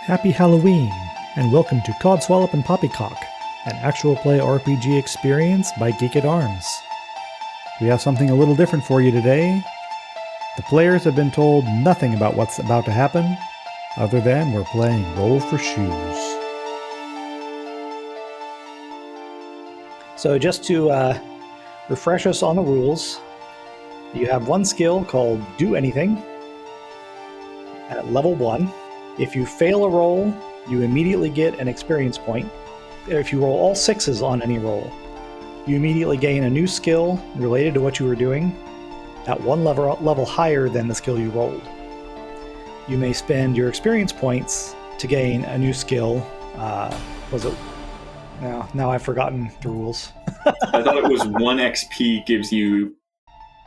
Happy Halloween, and welcome to Codswallop and Poppycock, an actual play RPG experience by Geek at Arms. We have something a little different for you today. The players have been told nothing about what's about to happen, other than we're playing Roll for Shoes. So just to refresh us on the rules, you have one skill called Do Anything at level 1. If you fail a roll, you immediately get an experience point. If you roll all 6s on any roll, you immediately gain a new skill related to what you were doing at one level higher than the skill you rolled. You may spend your experience points to gain a new skill. Now I've forgotten the rules. I thought it was 1 XP gives you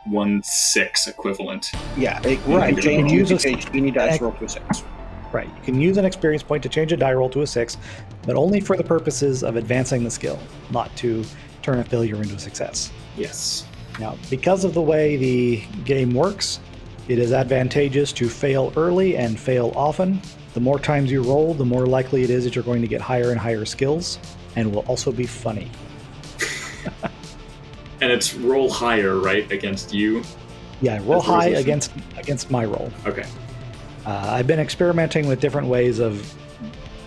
1 6 equivalent. Yeah, right. You can use any dice roll to a 6. Right. You can use an experience point to change a die roll to a 6, but only for the purposes of advancing the skill, not to turn a failure into a success. Yes. Now, because of the way the game works, it is advantageous to fail early and fail often. The more times you roll, the more likely it is that you're going to get higher and higher skills, and will also be funny. And it's roll higher, right, against you? Yeah, roll high against my roll. Okay. I've been experimenting with different ways of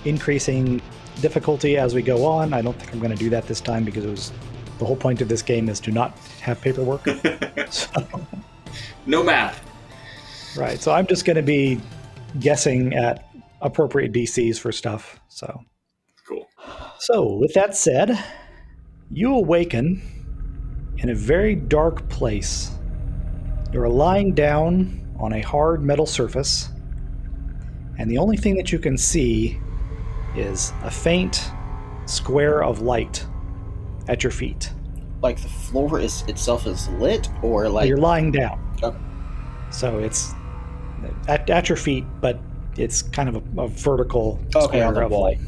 increasing difficulty as we go on. I don't think I'm going to do that this time because the whole point of this game is to not have paperwork. No math. Right, so I'm just going to be guessing at appropriate DCs for stuff. So Cool. So with that said, you awaken in a very dark place. You're lying down on a hard metal surface, and the only thing that you can see is a faint square of light at your feet. Like the floor itself is lit, or like... You're lying down. Okay. So it's at your feet, but it's kind of a vertical square on the of wall. light.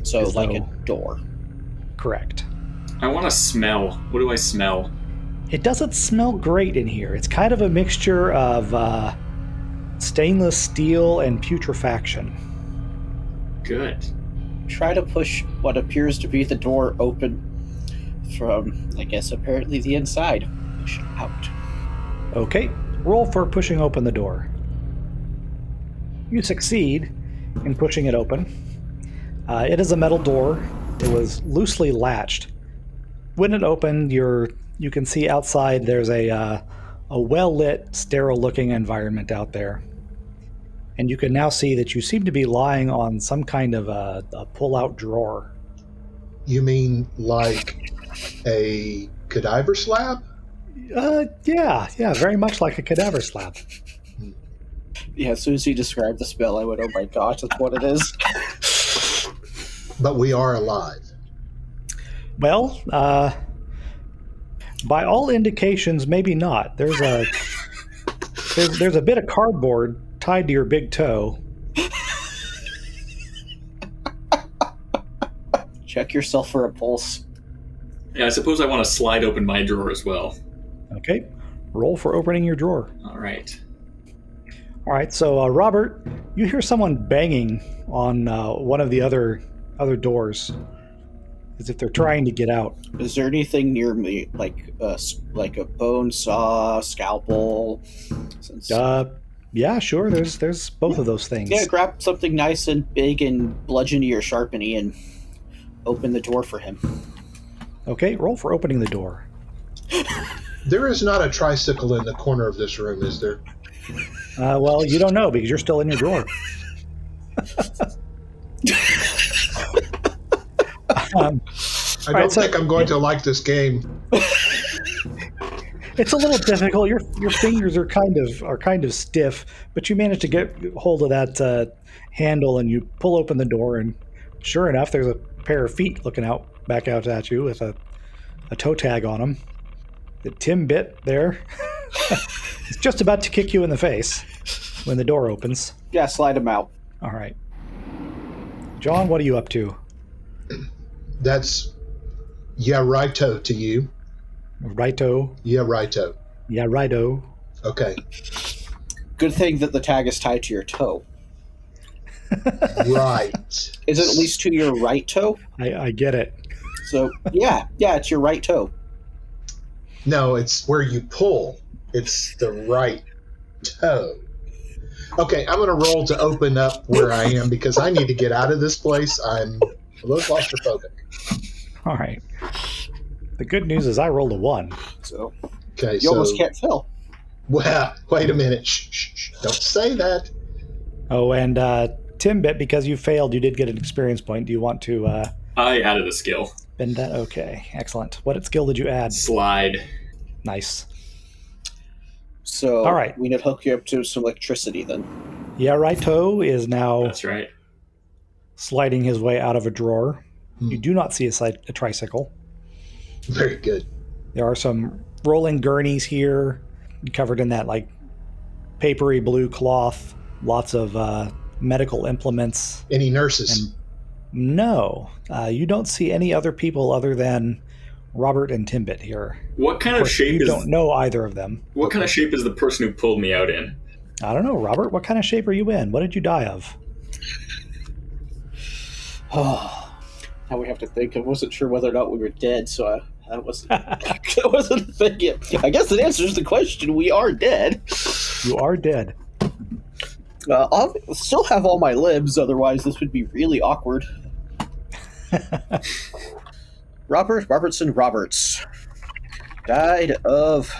So As like though- a door. Correct. I want to smell. What do I smell? It doesn't smell great in here. It's kind of a mixture of stainless steel and putrefaction. Good. Try to push what appears to be the door open from, I guess, apparently the inside. Push it out. Okay, roll for pushing open the door. You succeed in pushing it open. It is a metal door. It was loosely latched. When it opened, you can see outside there's a well-lit, sterile-looking environment out there. And you can now see that you seem to be lying on some kind of a pull-out drawer. You mean like a cadaver slab? Yeah, very much like a cadaver slab. Yeah, as soon as he described the spell, I went, oh my gosh, that's what it is. But we are alive. Well, by all indications, maybe not. There's a bit of cardboard tied to your big toe. Check yourself for a pulse. Yeah, I suppose I want to slide open my drawer as well. Okay, roll for opening your drawer. All right. All right, so Robert, you hear someone banging on one of the other doors, as if they're trying to get out. Is there anything near me, like a bone saw, scalpel? Yeah, sure. There's both of those things. Yeah, grab something nice and big and bludgeony or sharpeny and open the door for him. Okay, roll for opening the door. There is not a tricycle in the corner of this room, is there? Well, you don't know because you're still in your drawer. I don't think I'm going to like this game. It's a little difficult. Your fingers are kind of stiff, but you manage to get hold of that handle and you pull open the door, and sure enough, there's a pair of feet looking back out at you with a toe tag on them. The Timbit there is just about to kick you in the face when the door opens. Yeah, slide him out. All right, John, what are you up to? That's Yeahrightow to you. Righto. Yeahrightow. Yeah, righto. Okay. Good thing that the tag is tied to your toe. Right. Is it at least to your right toe? I get it. So, yeah, it's your right toe. No, it's where you pull. It's the right toe. Okay, I'm going to roll to open up where I am because I need to get out of this place. I'm a little claustrophobic. All right. The good news is I rolled a 1. So, Okay, you almost can't tell. Well, wait a minute. Shh. Don't say that. Oh, and Timbit, because you failed, you did get an experience point. Do you want to I added a skill. spend that? Okay, excellent. What skill did you add? Slide. Nice. So, all right. we need to hook you up to some electricity then. Yeahrightow is now That's right. sliding his way out of a drawer. You do not see a tricycle. Very good. There are some rolling gurneys here, covered in that like papery blue cloth. Lots of medical implements. Any nurses? And no, you don't see any other people other than Robert and Timbit here. What kind of shape you is? Don't know either of them. What kind of shape is the person who pulled me out in? I don't know, Robert. What kind of shape are you in? What did you die of? Oh, now we have to think. I wasn't sure whether or not we were dead, so that wasn't that wasn't a thing yet. I guess it answers the question. We are dead. You are dead. I'll still have all my limbs, otherwise this would be really awkward. Robertson Roberts died of...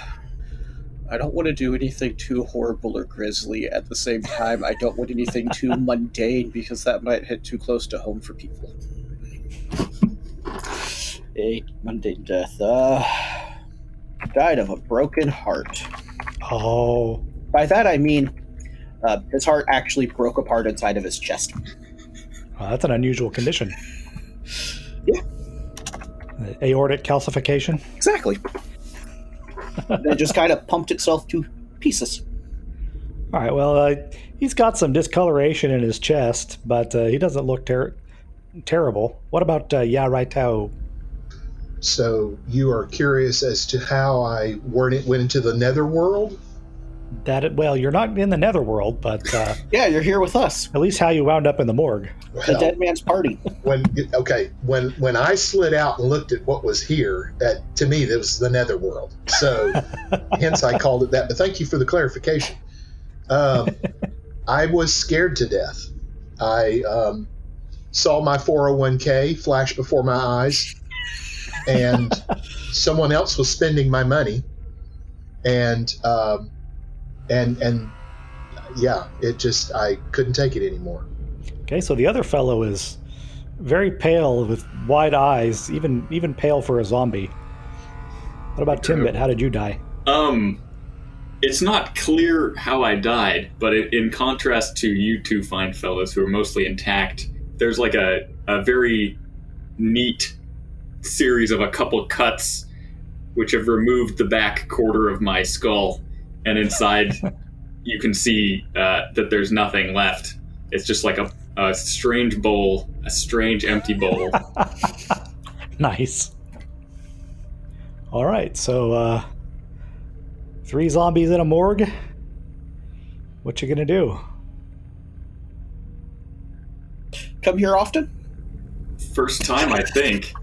I don't want to do anything too horrible or grisly. At the same time, I don't want anything too mundane, because that might hit too close to home for people. A mundane death. Died of a broken heart. Oh. By that I mean his heart actually broke apart inside of his chest. That's an unusual condition. Yeah. Aortic calcification. Exactly. It just kind of pumped itself to pieces. All right, well, he's got some discoloration in his chest, but he doesn't look terrible. What about Yeahrightow? So you are curious as to how I went into the netherworld? Well, you're not in the netherworld, but Yeah, you're here with us. at least how you wound up in the morgue. The dead man's party. When I slid out and looked at what was here, to me that was the netherworld. So hence I called it that. But thank you for the clarification. I was scared to death. I saw my 401k flash before my eyes, and someone else was spending my money, and yeah, it just, I couldn't take it anymore. Okay, so the other fellow is very pale with wide eyes, even pale for a zombie. What about Timbit? How did you die? It's not clear how I died, but in contrast to you two fine fellows who are mostly intact, there's like a very neat series of a couple cuts which have removed the back quarter of my skull, and inside you can see that there's nothing left. It's just like a strange bowl, a strange empty bowl. Nice. All right, so 3 zombies in a morgue. What you gonna do? Come here often? First time, I think.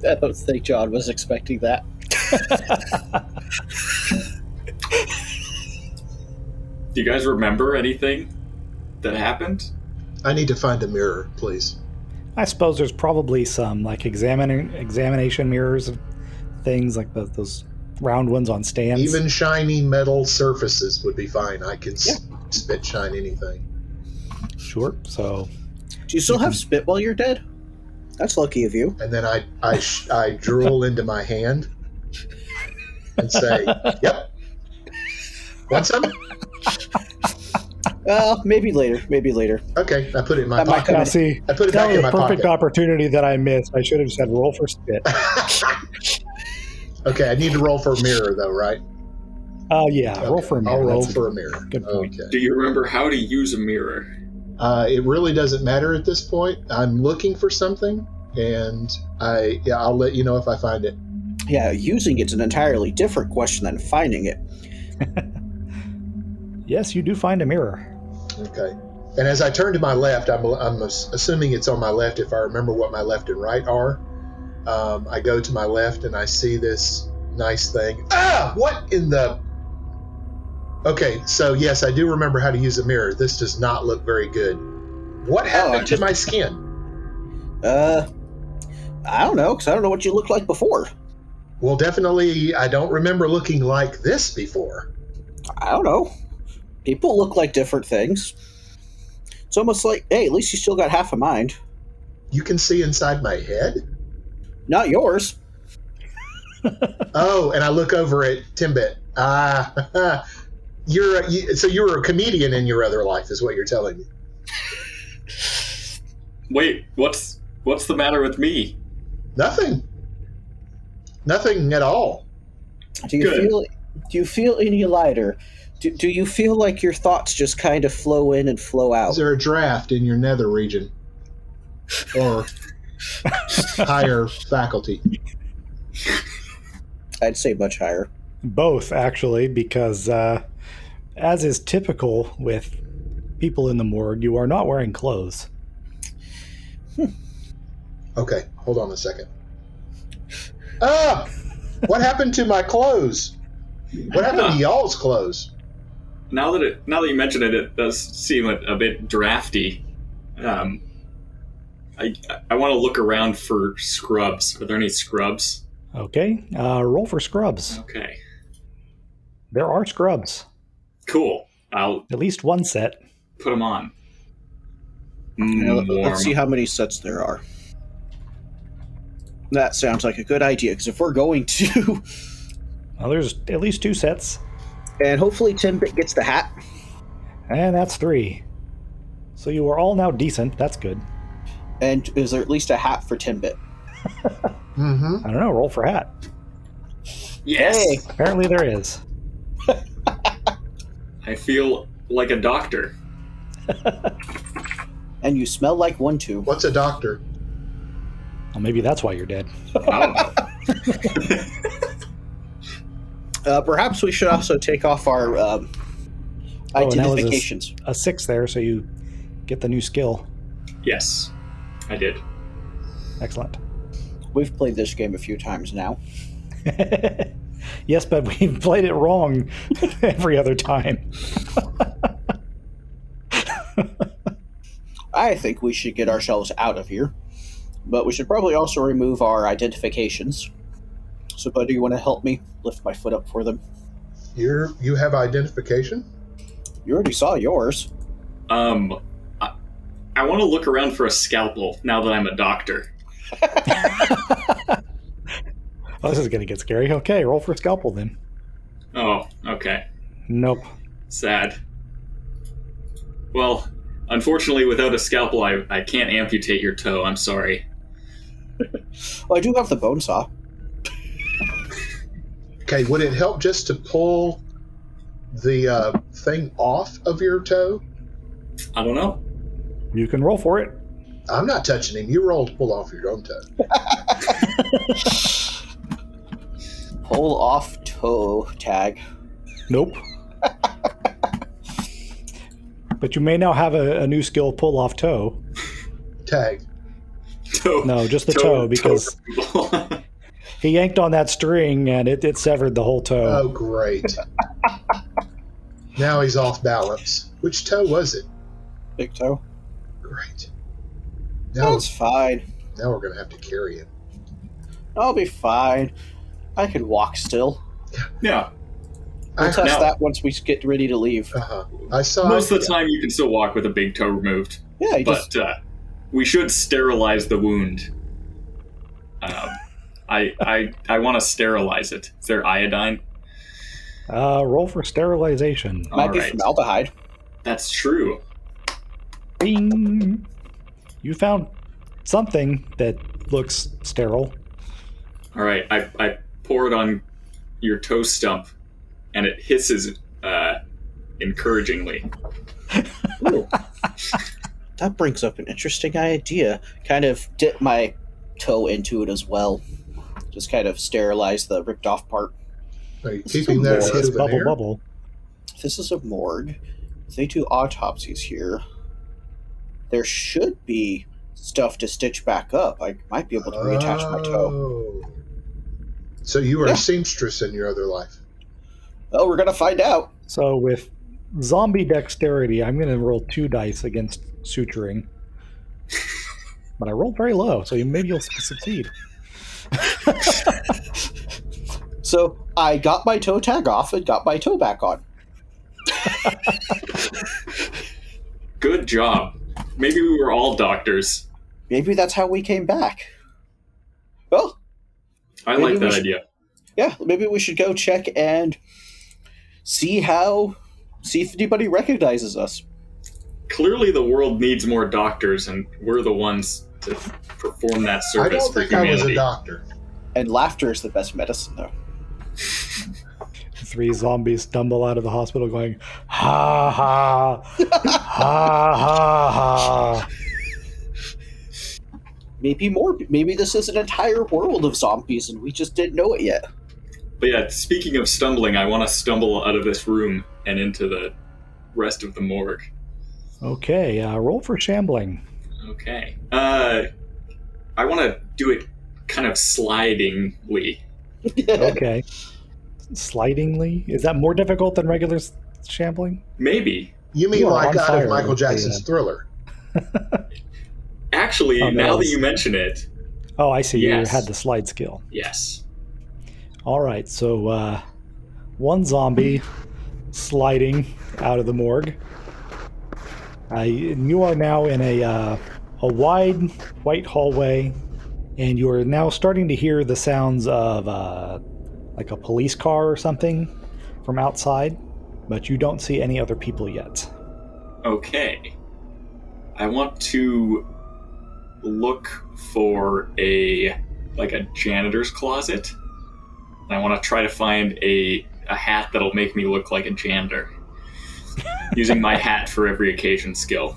I don't think John was expecting that. Do you guys remember anything that happened? I need to find a mirror, please. I suppose there's probably some like examination mirrors and things like those round ones on stands. Even shiny metal surfaces would be fine. I can spit shine anything. Sure. So, Do you still have spit while you're dead? That's lucky of you. And then I drool into my hand and say, "Yep, want some?" Well, maybe later. Okay, I put it in my That might pocket. come now in. see, I put it that back was in a my perfect pocket. opportunity that I missed. I should have said roll for spit. Okay, I need to roll for a mirror though, right? Yeah, roll for a mirror. I'll roll That's for a mirror. good point. Okay. Do you remember how to use a mirror? It really doesn't matter at this point. I'm looking for something, and I'll let you know if I find it. Yeah, using it's an entirely different question than finding it. Yes, you do find a mirror. Okay. And as I turn to my left, I'm assuming it's on my left if I remember what my left and right are. I go to my left and I see this nice thing. Ah! What in the... Okay, so yes, I do remember how to use a mirror. This does not look very good. What happened to my skin? I don't know, because I don't know what you looked like before. Well, definitely, I don't remember looking like this before. I don't know. People look like different things. It's almost like, hey, at least you still got half a mind. You can see inside my head? Not yours. Oh, and I look over at Timbit. So you were a comedian in your other life, is what you're telling me. Wait, what's the matter with me? Nothing at all. Do you feel any lighter? Do you feel like your thoughts just kind of flow in and flow out? Is there a draft in your nether region? Or higher faculty? I'd say much higher. Both, actually, because as is typical with people in the morgue, you are not wearing clothes. Okay, hold on a second. What happened to my clothes? What happened to y'all's clothes? Now that you mention it, it does seem a bit drafty. I want to look around for scrubs. Are there any scrubs? Okay, roll for scrubs. Okay. There are scrubs. Cool. I'll At least one set. put them on. Let's see how many sets there are. That sounds like a good idea, because if we're going to... Well, there's at least 2 sets. And hopefully Timbit gets the hat. And that's 3. So you are all now decent. That's good. And is there at least a hat for Timbit? Mm-hmm. I don't know. Roll for hat. Yes! Hey. Apparently there is. I feel like a doctor. And you smell like one too. What's a doctor? Well, maybe that's why you're dead. I don't know. Perhaps we should also take off our and that was identifications. a 6 there, so you get the new skill. Yes, I did. Excellent. We've played this game a few times now. Yes, but we've played it wrong every other time. I think we should get ourselves out of here. But we should probably also remove our identifications. So, Bud, do you want to help me lift my foot up for them? You have identification? You already saw yours. I want to look around for a scalpel now that I'm a doctor. Oh, this is going to get scary. Okay, roll for scalpel then. Oh, okay. Nope. Sad. Well, unfortunately, without a scalpel, I can't amputate your toe. I'm sorry. Well, I do have the bone saw. Okay, would it help just to pull the thing off of your toe? I don't know. You can roll for it. I'm not touching him. You roll to pull off your own toe. Pull off toe tag. Nope. But you may now have a new skill, pull off toe. Tag. Toe. No, just the toe, because he yanked on that string and it severed the whole toe. Oh, great. Now he's off balance. Which toe was it? Big toe. Great. Now, That's fine. now we're going to have to carry him. I'll be fine. I can walk still. Yeah. We'll test now- that once we get ready to leave. Uh-huh. I saw Most of the time, you can still walk with a big toe removed. Yeah, you But just... we should sterilize the wound. I want to sterilize it. Is there iodine? Roll for sterilization. Might be Alright. formaldehyde. That's true. Bing! You found something that looks sterile. All right, I pour it on your toe stump, and it hisses encouragingly. Ooh. That brings up an interesting idea. Kind of dip my toe into it as well. Just kind of sterilize the ripped off part. Are you This is keeping a that as more- a His bubble souvenir? bubble. This is a morgue. If they do autopsies here, there should be stuff to stitch back up. I might be able to reattach my toe. Oh. So you were Yeah. a seamstress in your other life. Well, we're gonna find out. So with zombie dexterity, I'm going to roll 2 dice against suturing. But I rolled very low, so maybe you'll succeed. So I got my toe tag off and got my toe back on. Good job. Maybe we were all doctors. Maybe that's how we came back. Well, I Maybe like we that should- idea. yeah, maybe we should go check and see if anybody recognizes us. Clearly, the world needs more doctors, and we're the ones to perform that I service don't for think I was humanity. a doctor. And laughter is the best medicine, though. 3 zombies stumble out of the hospital going, ha ha, ha ha ha. Maybe more. Maybe this is an entire world of zombies and we just didn't know it yet. But yeah, speaking of stumbling, I want to stumble out of this room and into the rest of the morgue. Okay, roll for shambling. Okay. I want to do it kind of slidingly. Okay. Slidingly? Is that more difficult than regular shambling? Maybe. You mean You are like on out fire of Michael with the, Jackson's Thriller? Actually, Oh, now that nice. you mention it, Oh, I see. Yes. You had the slide skill. yes. All right, so one zombie sliding out of the morgue. You are now in a wide white hallway, and you are now starting to hear the sounds of like a police car or something from outside, but you don't see any other people yet. Okay. I want to look for a janitor's closet. And I want to try to find a hat that'll make me look like a janitor. Using my hat for every occasion skill.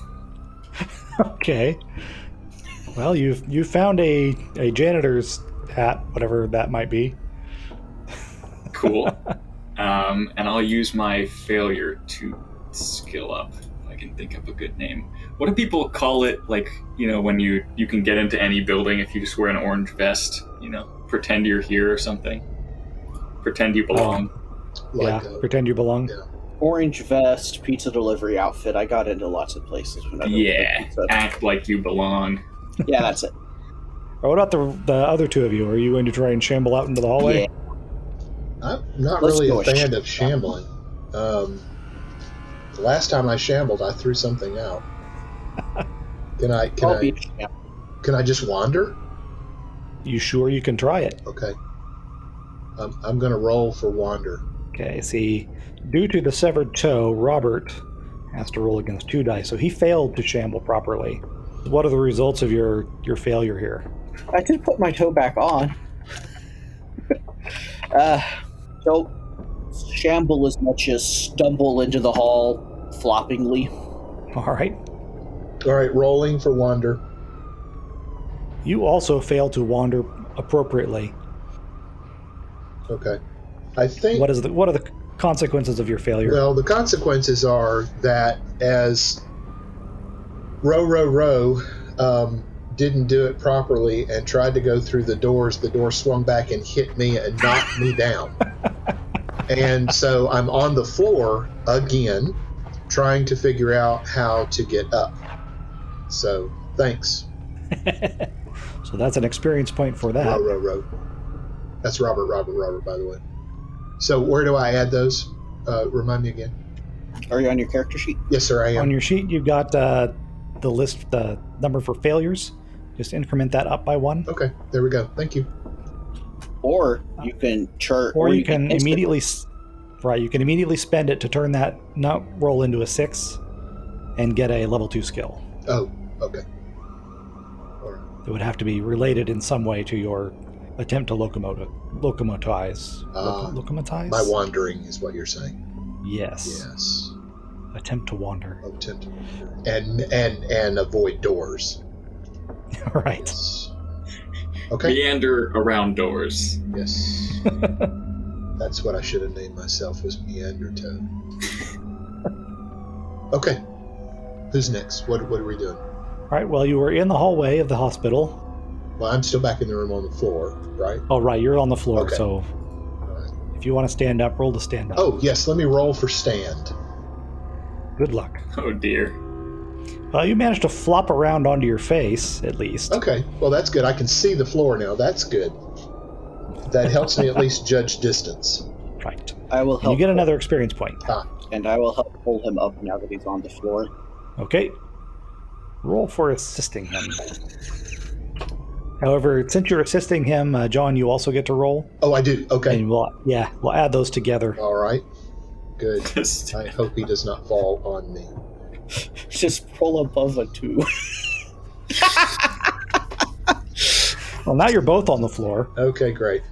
Okay. Well, you found a janitor's hat, whatever that might be. Cool. And I'll use my failure to skill up, if I can think of a good name. What do people call it, when you can get into any building if you just wear an orange vest, pretend you're here or something? Pretend you belong. Like Pretend you belong. yeah. Orange vest, pizza delivery outfit. I got into lots of places when I delivered Yeah, pizza. act like you belong. Yeah, that's it. Or what about the other two of you? Are you going to try and shamble out into the hallway? Yeah. I'm not Let's really go a with fan of shambling. The last time I shambled, I threw something out. Can I'll be I just wander? You sure you can try it? Okay. I'm going to roll for wander. Okay, see, due to the severed toe, Robert has to roll against 2 dice, so he failed to shamble properly. What are the results of your failure here? I did put my toe back on. Don't shamble as much as stumble into the hall floppingly. All right. All right, rolling for wander. You also failed to wander appropriately. Okay. I think... What are the consequences of your failure? Well, the consequences are that as Row didn't do it properly and tried to go through the door swung back and hit me and knocked me down. And so I'm on the floor again, trying to figure out how to get up. So, thanks. So that's an experience point for that. Row. That's Robert, by the way. So where do I add those? Remind me again. Are you on your character sheet? Yes, sir, I am. On your sheet, you've got the list, the number for failures. Just increment that up by 1. Okay, there we go. Thank you. Or you can chart. Or you can instantly- immediately... Right, you can immediately spend it to turn that nut roll into a 6 and get a level 2 skill. Oh, okay. All right. It would have to be related in some way to your attempt to locomotize. Locomotize? My wandering is what you're saying. Yes. Yes. Attempt to wander. Attempt to wander. And avoid doors. Right. Yes. Okay. Meander around doors. Yes. That's what I should have named myself, was Yeahrightow. Okay. Who's next? What are we doing? All right, well, you were in the hallway of the hospital. Well, I'm still back in the room on the floor, right? Oh, right, you're on the floor, Okay. so All right. if you want to stand up, roll to stand up. Oh, yes, let me roll for stand. Good luck. Oh dear. Well, you managed to flop around onto your face, at least. Okay, well, that's good. I can see the floor now. That's good. That helps me at least judge distance. Right. I will And help. you get another experience point. And I will help pull him up now that he's on the floor. Okay. Roll for assisting him. However, since you're assisting him, John, you also get to roll. Oh, I do. Okay. And we'll add those together. All right. Good. I hope he does not fall on me. Just roll above a 2. Well, now you're both on the floor, Okay, great.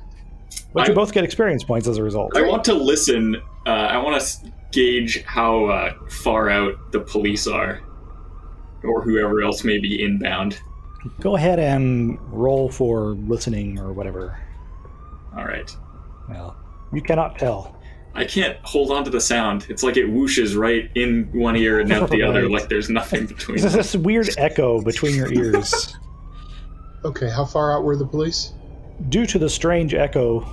but you both get experience points as a result. I want to listen. I want to gauge how far out the police are, or whoever else may be inbound. Go ahead and roll for listening or whatever. All right. Well, you cannot tell. I can't hold on to the sound. It's like it whooshes right in one ear and out the other, Right. like there's nothing between There's them. this weird echo between your ears. Okay, how far out were the police? Due to the strange echo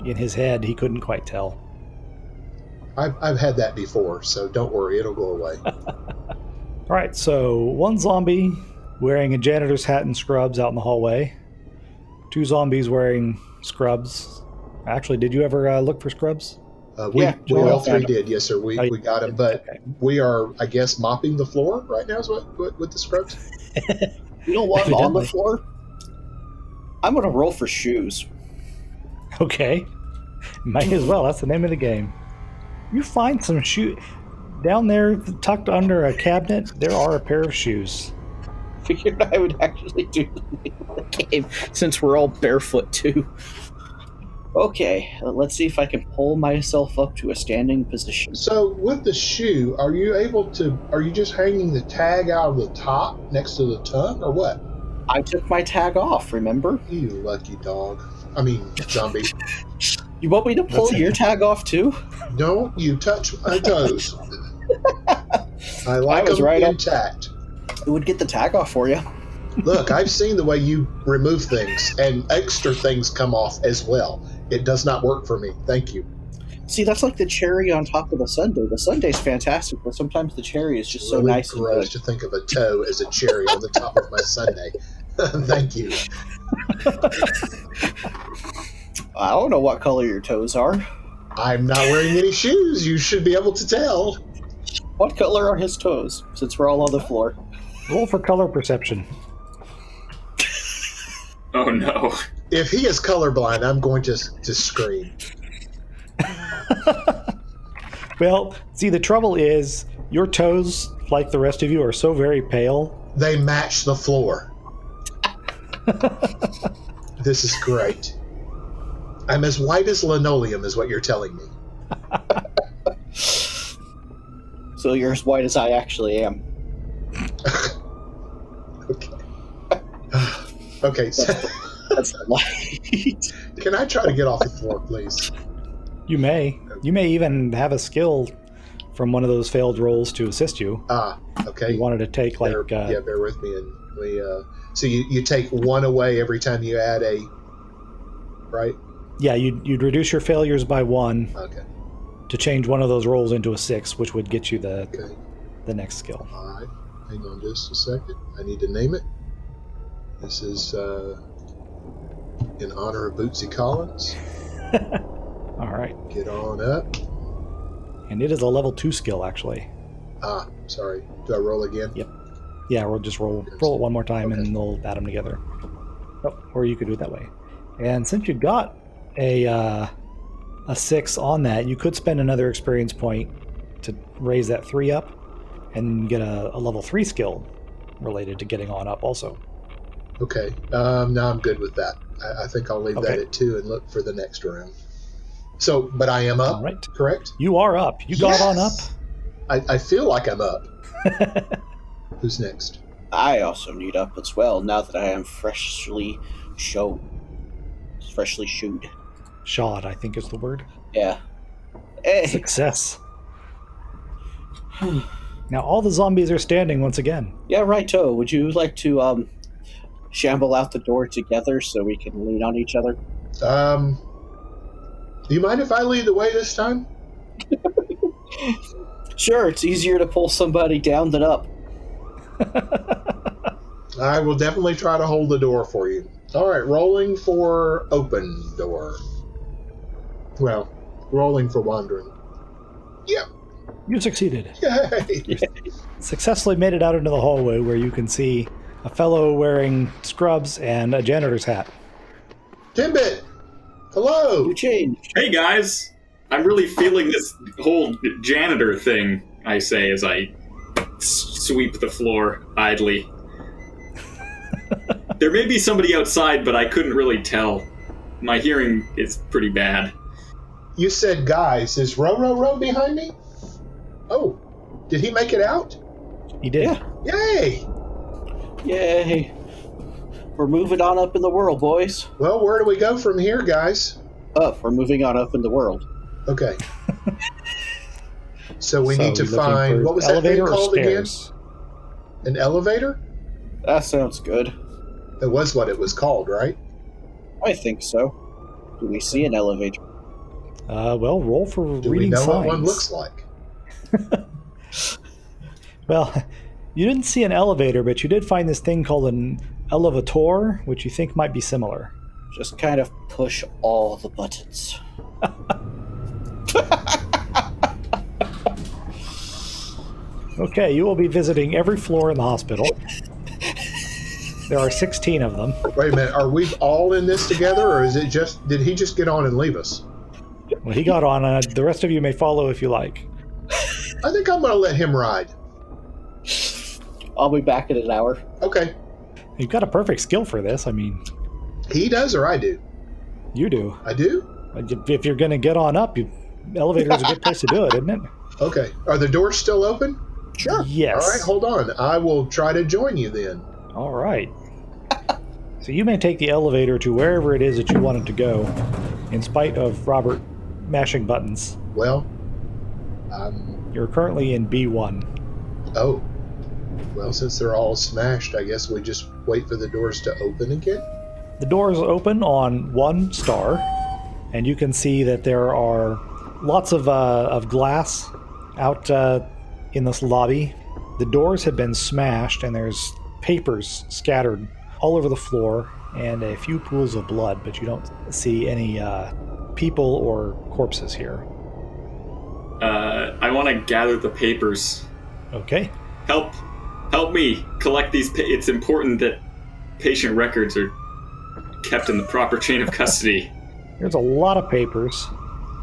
in his head, he couldn't quite tell. I've had that before, so don't worry, it'll go away. All right, so one zombie wearing a janitor's hat and scrubs out in the hallway. 2 zombies wearing scrubs. Actually, did you ever look for scrubs? We we all all three found did, yes, sir. We got him, but Okay. we are, I guess, mopping the floor right now. Is what with the scrubs? You don't want him on the Evidently. floor? I'm going to roll for shoes. Okay. Might as well. That's the name of the game. You find some shoe down there tucked under a cabinet. There are a pair of shoes. Figured I would actually do the name of the game since we're all barefoot too. Okay, let's see if I can pull myself up to a standing position. So with the shoe, are you just hanging the tag out of the top next to the tongue, or what? I took my tag off, remember? You lucky dog. I mean, zombie. You want me to pull That's- your tag off too? Don't you touch my toes. I like was them right up. intact. It would get the tag off for you. Look, I've seen the way you remove things, and extra things come off as well. It does not work for me. Thank you. See, that's like the cherry on top of the sundae. The sundae's fantastic, but sometimes the cherry is just so Really nice and gross good. to think of a toe as a cherry on the top of my sundae. Thank you. I don't know what color your toes are. I'm not wearing any shoes. You should be able to tell. What color are his toes, since we're all on the floor? Roll for color perception. Oh no. If he is colorblind, I'm going to scream. Well, see, the trouble is your toes, like the rest of you, are so very pale. They match the floor. This is great. I'm as white as linoleum, is what you're telling me. So you're as white as I actually am. Okay. Okay, so That's the light. can I try to get off the floor, please? You may. You may even have a skill from one of those failed rolls to assist you. Okay. You wanted to take like bear with me, and we. So you take one away every time you add a. Right. yeah, you'd reduce your failures by 1 Okay. to change one of those rolls into a 6, which would get you the Okay. next skill. All right. Hang on just a second. I need to name it. This is in honor of Bootsy Collins. All right, Get on up. and it is a level 2 skill actually. Sorry. Do I roll again? Yep. Yeah, we'll just roll it one more time, Okay. and they'll add them together. Oh, or you could do it that way. And since you got a 6 on that, you could spend another experience point to raise that 3 up, and get a level 3 skill related to getting on up also. Okay. Now I'm good with that. I think I'll leave that Okay. at 2 and look for the next round. So, but I am up, All right, correct? you are up. You got on up. Yes! I feel like I'm up. Who's next? I also need up as well, now that I am freshly shoed. Shod, I think is the word. Yeah. Hey. Success. Now all the zombies are standing once again. Yeahrightow, would you like to shamble out the door together so we can lean on each other? Do you mind if I lead the way this time? Sure, it's easier to pull somebody down than up. I will definitely try to hold the door for you. All right, rolling for open door. Well, rolling for wandering. Yep. You succeeded. Yay! Successfully made it out into the hallway where you can see a fellow wearing scrubs and a janitor's hat. Timbit! Hello! You changed. Hey guys, I'm really feeling this whole janitor thing, I say as I sweep the floor idly. There may be somebody outside, but I couldn't really tell. My hearing is pretty bad. You said guys. Is Row behind me? Oh, did he make it out? He did. Yeah. Yay! Yay. We're moving on up in the world, boys. Well, where do we go from here, guys? Up. We're moving on up in the world. Okay. So we need to you're looking find... for What was that thing elevator or called again? stairs? An elevator? That sounds good. That was what it was called, right? I think so. Do we see an elevator? Well, roll for Do reading we know signs. what one looks like? Well, you didn't see an elevator, but you did find this thing called an elevator, which you think might be similar. Just kind of push all the buttons. Okay, you will be visiting every floor in the hospital. There are 16 of them. Wait a minute, are we all in this together, or is it just... Did he just get on and leave us? Well, he got on, and the rest of you may follow if you like. I think I'm going to let him ride. I'll be back in an hour. Okay. You've got a perfect skill for this. I mean, He does or I do? you do. I do? If you're going to get on up, elevator is a good place to do it, isn't it? Okay. Are the doors still open? Sure. Yes. All right, hold on. I will try to join you then. All right. So you may take the elevator to wherever it is that you want it to go, in spite of Robert mashing buttons. Well, You're currently in B1. oh. Well, since they're all smashed, I guess we just wait for the doors to open again? The doors open on 1 star, and you can see that there are lots of glass out in this lobby. The doors have been smashed, and there's papers scattered all over the floor, and a few pools of blood, but you don't see any people or corpses here. I want to gather the papers. Okay. Help me collect these. It's important that patient records are kept in the proper chain of custody. There's a lot of papers.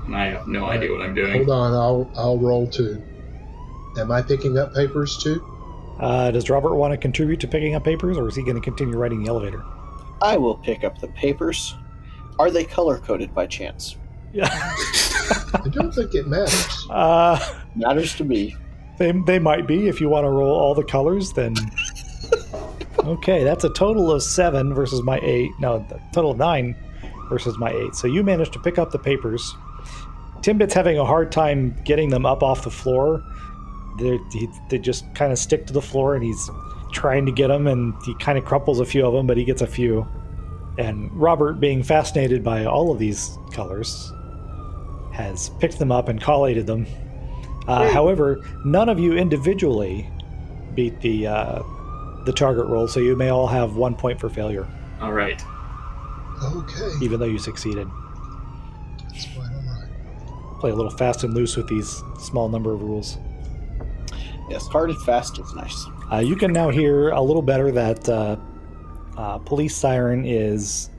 And I have no idea what I'm doing. Hold on, I'll roll too. Am I picking up papers too? Does Robert want to contribute to picking up papers, or is he going to continue riding the elevator? I will pick up the papers. Are they color-coded by chance? Yeah. I don't think it matters. Matters to me. They might be. If you want to roll all the colors, then... Okay, that's a total of 7 versus my 8. No, a total of 9 versus my 8. So you managed to pick up the papers. Timbit's having a hard time getting them up off the floor. They just kind of stick to the floor, and he's trying to get them, and he kind of crumples a few of them, but he gets a few. And Robert, being fascinated by all of these colors, has picked them up and collated them. However, none of you individually beat the target roll, so you may all have 1 point for failure. All right. Okay. Even though you succeeded. That's fine, all right. Play a little fast and loose with these small number of rules. Yes, hard and fast is nice. You can now hear a little better that police siren is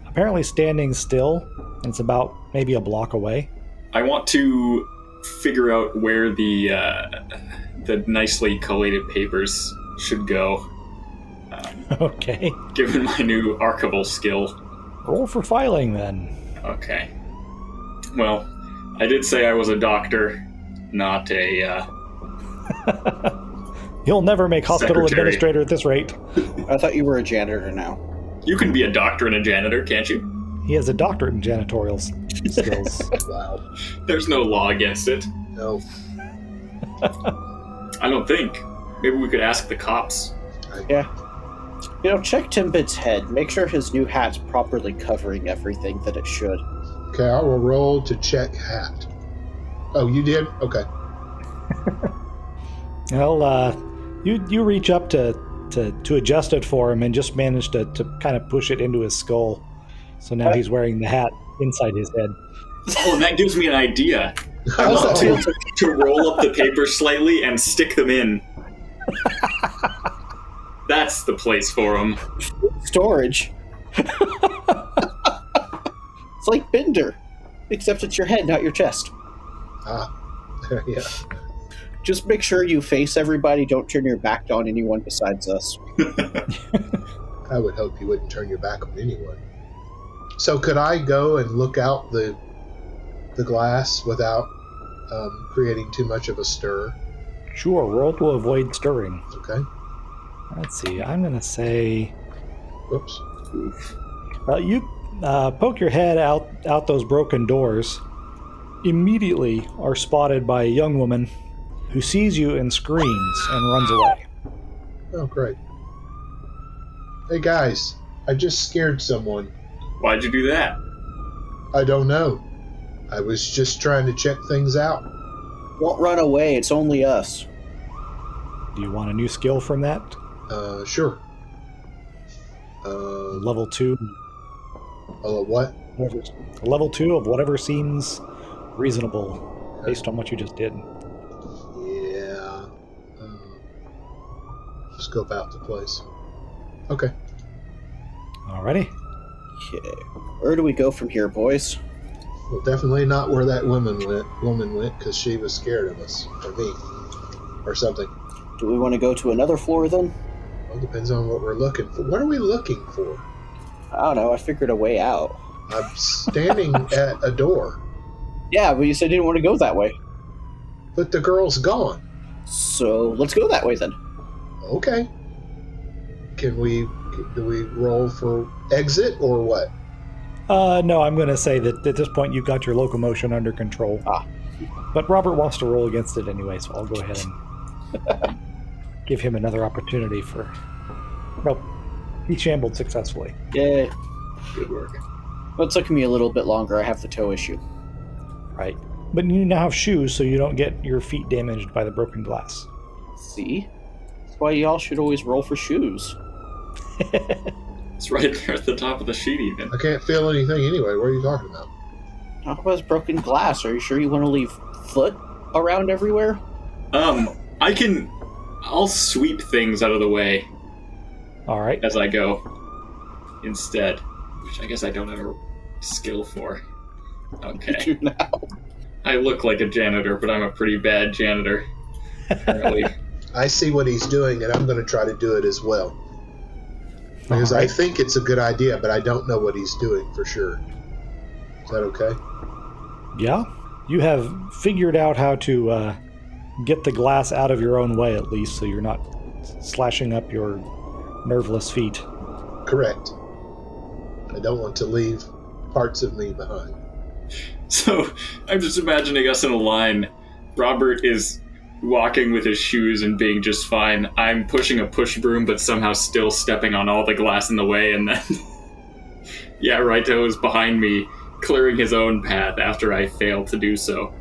apparently standing still. And it's about maybe a block away. I want to figure out where the nicely collated papers should go. Okay. Given my new archival skill. Roll for filing then. Okay. Well, I did say I was a doctor, not a You'll never make hospital Secretary. administrator at this rate. I thought you were a janitor now. You can be a doctor and a janitor, can't you? He has a doctorate in janitorial skills. Wow. There's no law against it. No. I don't think. Maybe we could ask the cops. Yeah. Check Timbit's head. Make sure his new hat's properly covering everything that it should. Okay, I will roll to check hat. Oh, you did? Okay. Well, you reach up to adjust it for him and just manage to kind of push it into his skull. So now he's wearing the hat inside his head. Oh, and that gives me an idea. I How's want that to roll up the paper slightly and stick them in. That's the place for them. Storage. It's like Bender, except it's your head, not your chest. Yeah. Just make sure you face everybody. Don't turn your back on anyone besides us. I would hope you wouldn't turn your back on anyone. So could I go and look out the glass without creating too much of a stir? Sure, roll to avoid stirring. Okay. Let's see, I'm going to say... Whoops. You poke your head out those broken doors. Immediately are spotted by a young woman who sees you and screams and runs away. Oh, great. Hey, guys. I just scared someone. Why'd you do that? I don't know. I was just trying to check things out. Won't run away. It's only us. Do you want a new skill from that? Sure. Level 2. What? Level 2 of whatever seems reasonable based on what you just did. Yeah. Scope out the place. Okay. Alrighty. Okay. Where do we go from here, boys? Well, definitely not where that woman went, because she was scared of us. Or me. Or something. Do we want to go to another floor then? Well, depends on what we're looking for. What are we looking for? I don't know. I figured a way out. I'm standing at a door. Yeah, but you said you didn't want to go that way. But the girl's gone. So let's go that way then. Okay. Do we roll for exit or what? No, I'm going to say that at this point you've got your locomotion under control. But Robert wants to roll against it anyway, so I'll go ahead and give him another opportunity for... Nope. He shambled successfully. Yeah. Good work. Well, it took me a little bit longer. I have the toe issue. Right. But you now have shoes, so you don't get your feet damaged by the broken glass. See? That's why y'all should always roll for shoes. It's right there at the top of the sheet even. I can't feel anything anyway. What are you talking about? Talk about broken glass. Are you sure you want to leave foot around everywhere? I'll sweep things out of the way Alright. as I go instead, which I guess I don't have a skill for. Okay. You do now. I look like a janitor, but I'm a pretty bad janitor, apparently. I see what he's doing, and I'm going to try to do it as well. Because I think it's a good idea, but I don't know what he's doing for sure. Is that okay? Yeah. You have figured out how to get the glass out of your own way, at least, so you're not slashing up your nerveless feet. Correct. I don't want to leave parts of me behind. So, I'm just imagining us in a line. Robert is walking with his shoes and being just fine. I'm pushing a push broom, but somehow still stepping on all the glass in the way, and then Yeahrightow is behind me, clearing his own path after I fail to do so.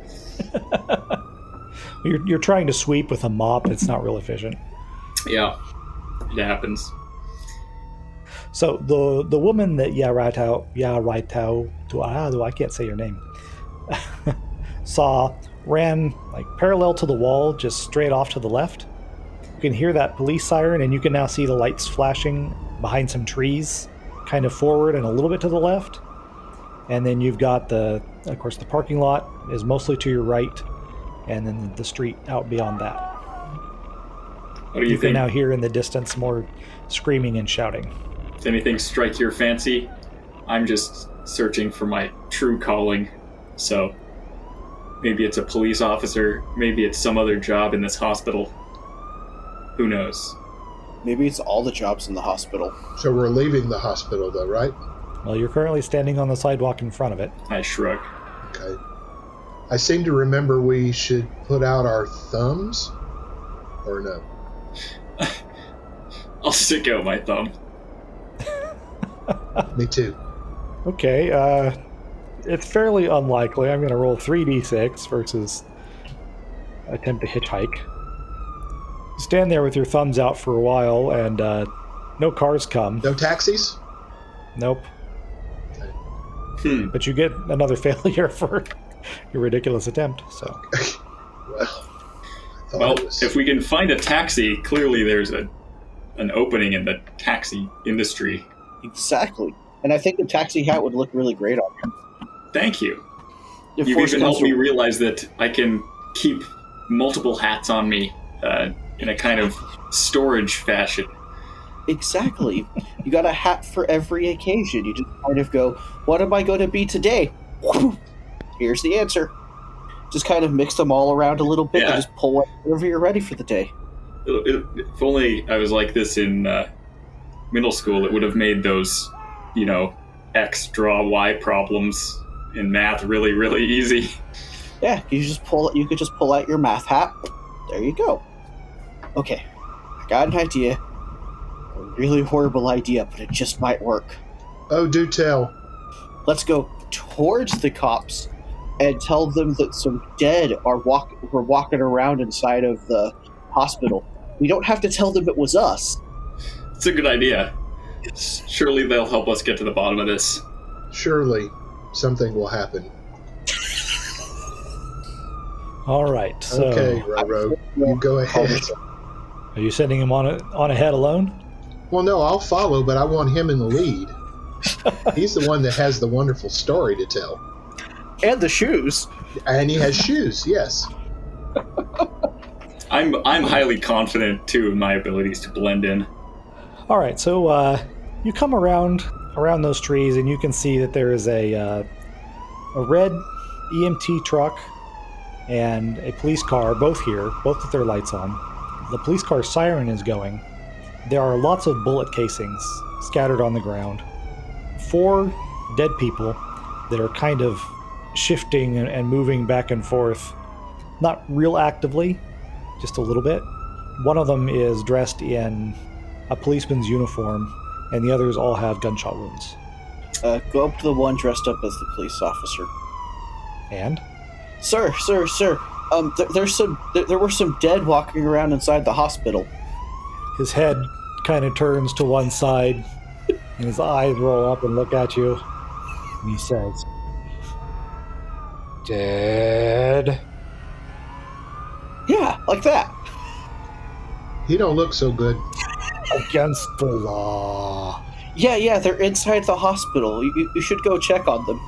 You're trying to sweep with a mop. It's not real efficient. Yeah, it happens. So the woman that Yeahrightow, I can't say your name, saw ran like parallel to the wall, just straight off to the left. You can hear that police siren, and you can now see the lights flashing behind some trees, kind of forward and a little bit to the left. And then you've got of course, the parking lot is mostly to your right, and then the street out beyond that. What do you You can think? now hear in the distance more screaming and shouting. Does anything strike your fancy? I'm just searching for my true calling, so maybe it's a police officer, maybe it's some other job in this hospital. Who knows? Maybe it's all the jobs in the hospital. So we're leaving the hospital, though, right? Well, you're currently standing on the sidewalk in front of it. I shrug. Okay. I seem to remember we should put out our thumbs, or no? I'll stick out my thumb. Me too. Okay, it's fairly unlikely. I'm going to roll 3d6 versus attempt to hitchhike. Stand there with your thumbs out for a while, and no cars come. No taxis? Nope. But you get another failure for your ridiculous attempt, so... Well, if we can find a taxi, clearly there's an opening in the taxi industry. Exactly. And I think the taxi hat would look really great on him. Thank you. If You've worse even comes helped me to- realize that I can keep multiple hats on me in a kind of storage fashion. Exactly. You got a hat for every occasion. You just kind of go, what am I going to be today? Here's the answer. Just kind of mix them all around a little bit Yeah. and just pull whatever you're ready for the day. If only I was like this in middle school, it would have made those, X draw Y problems in math really, really easy. Yeah, you could just pull out your math hat. There you go. Okay, I got an idea. A really horrible idea, but it just might work. Oh, do tell. Let's go towards the cops and tell them that some dead were walking around inside of the hospital. We don't have to tell them it was us. It's a good idea. Surely they'll help us get to the bottom of this. Surely something will happen. All right, so... Okay, Roro, you go ahead. Are you sending him on ahead alone? Well, no, I'll follow, but I want him in the lead. He's the one that has the wonderful story to tell. And the shoes. And he has shoes, yes. I'm highly confident, too, in my abilities to blend in. All right, so you come around those trees, and you can see that there is a red EMT truck and a police car, both here, both with their lights on. The police car siren is going. There are lots of bullet casings scattered on the ground. 4 dead people that are kind of shifting and moving back and forth. Not real actively, just a little bit. One of them is dressed in a policeman's uniform, and the others all have gunshot wounds. Go up to the one dressed up as the police officer. And? Sir. There were some dead walking around inside the hospital. His head kind of turns to one side, and his eyes roll up and look at you, and he says, "Dead?" Yeah, like that. He don't look so good. Against the law. Yeah, they're inside the hospital. You should go check on them.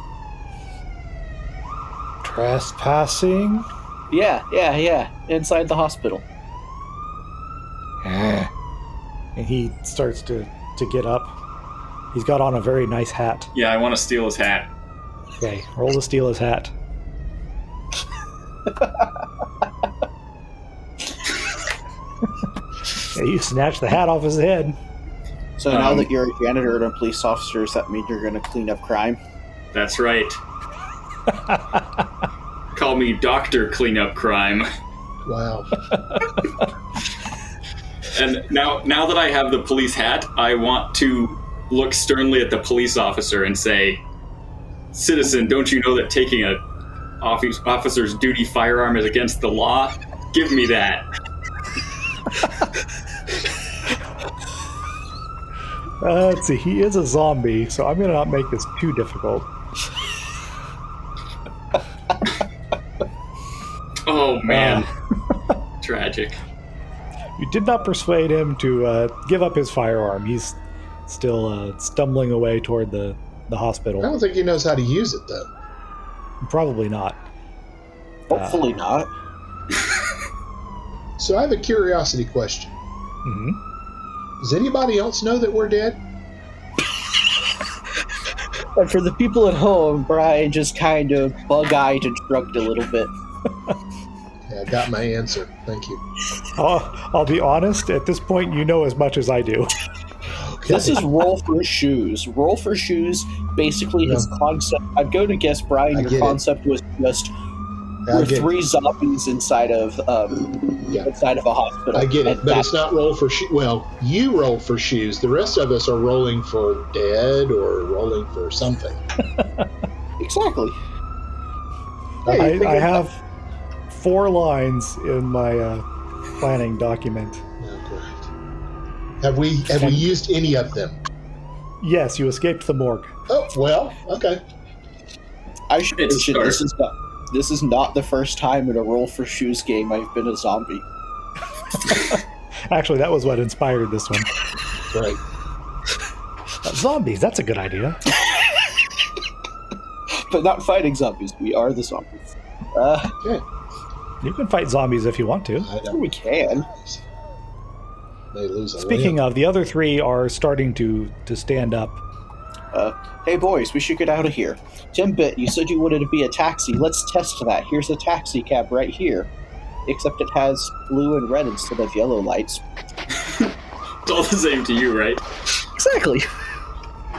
Trespassing? Yeah, inside the hospital. And he starts to get up. He's got on a very nice hat. Yeah, I want to steal his hat. Okay, roll to steal his hat. Yeah, you snatch the hat off his head. So now that you're a janitor and a police officer, does that mean you're going to clean up crime? That's right. Call me Dr. Cleanup Crime. Wow. And now that I have the police hat, I want to look sternly at the police officer and say, "Citizen, don't you know that taking a officer's duty firearm is against the law? Give me that." Let's see, he is a zombie, so I'm going to not make this too difficult. Oh, man. Tragic. You did not persuade him to give up his firearm. He's still stumbling away toward the hospital. I don't think he knows how to use it, though. Probably not. Hopefully not. So I have a curiosity question. Mm-hmm. Does anybody else know that we're dead? And for the people at home, Brian just kind of bug-eyed and shrugged a little bit. I got my answer. Thank you. I'll be honest. At this point, you know as much as I do. Okay. This is roll for shoes. Roll for shoes, basically his concept. I'd go to guess, Brian, your concept was just we're three zombies inside of inside of a hospital. I get it, but it's not roll for shoes. Well, you roll for shoes. The rest of us are rolling for dead or rolling for something. Exactly. I have 4 lines in my planning document. Oh, great. Have we used any of them? Yes, you escaped the morgue. Oh, well, okay. I should mention this is not the first time in a roll for shoes game I've been a zombie. Actually, that was what inspired this one. Right. Zombies, that's a good idea. But not fighting zombies. We are the zombies. Okay. You can fight zombies if you want to. We can. They lose a Speaking limb. of, the other 3 are starting to stand up. Hey boys, we should get out of here. Timbit, you said you wanted to be a taxi. Let's test that. Here's a taxi cab right here. Except it has blue and red instead of yellow lights. It's all the same to you, right? Exactly.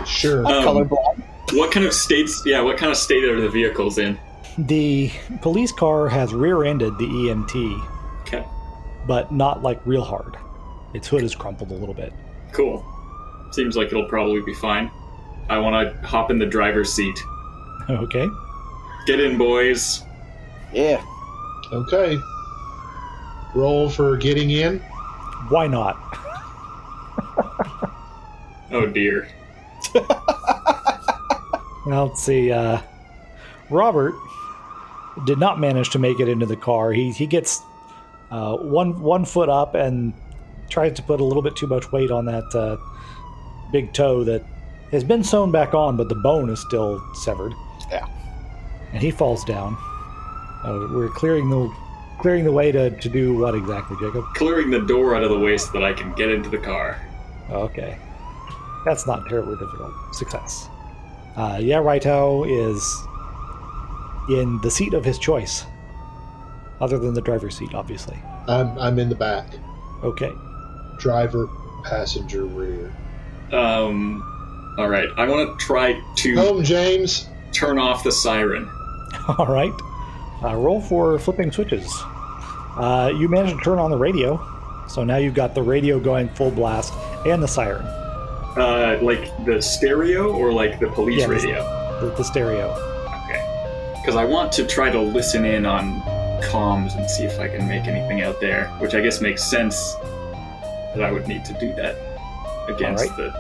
Sure. I'm colorblind. What kind of state are the vehicles in? The police car has rear-ended the EMT, Okay. but not like real hard. Its hood is crumpled a little bit. Cool. Seems like it'll probably be fine. I want to hop in the driver's seat. Okay. Get in, boys. Yeah. Okay. Roll for getting in. Why not? Oh, dear. Well, let's see. Robert did not manage to make it into the car. He gets one foot up and tries to put a little bit too much weight on that big toe that has been sewn back on, but the bone is still severed. Yeah. And he falls down. We're clearing the way to do what exactly, Jacob? Clearing the door out of the way so that I can get into the car. Okay. That's not terribly difficult. Success. Yeahrightow is in the seat of his choice. Other than the driver's seat, obviously. I'm in the back. Okay. Driver, passenger, rear. All right. I want to try to Home, James. turn off the siren. All right. Roll for flipping switches. You managed to turn on the radio, so now you've got the radio going full blast and the siren. Like the stereo or like the police radio? The stereo. Okay. Because I want to try to listen in on comms and see if I can make anything out there, which I guess makes sense that I would need to do that against the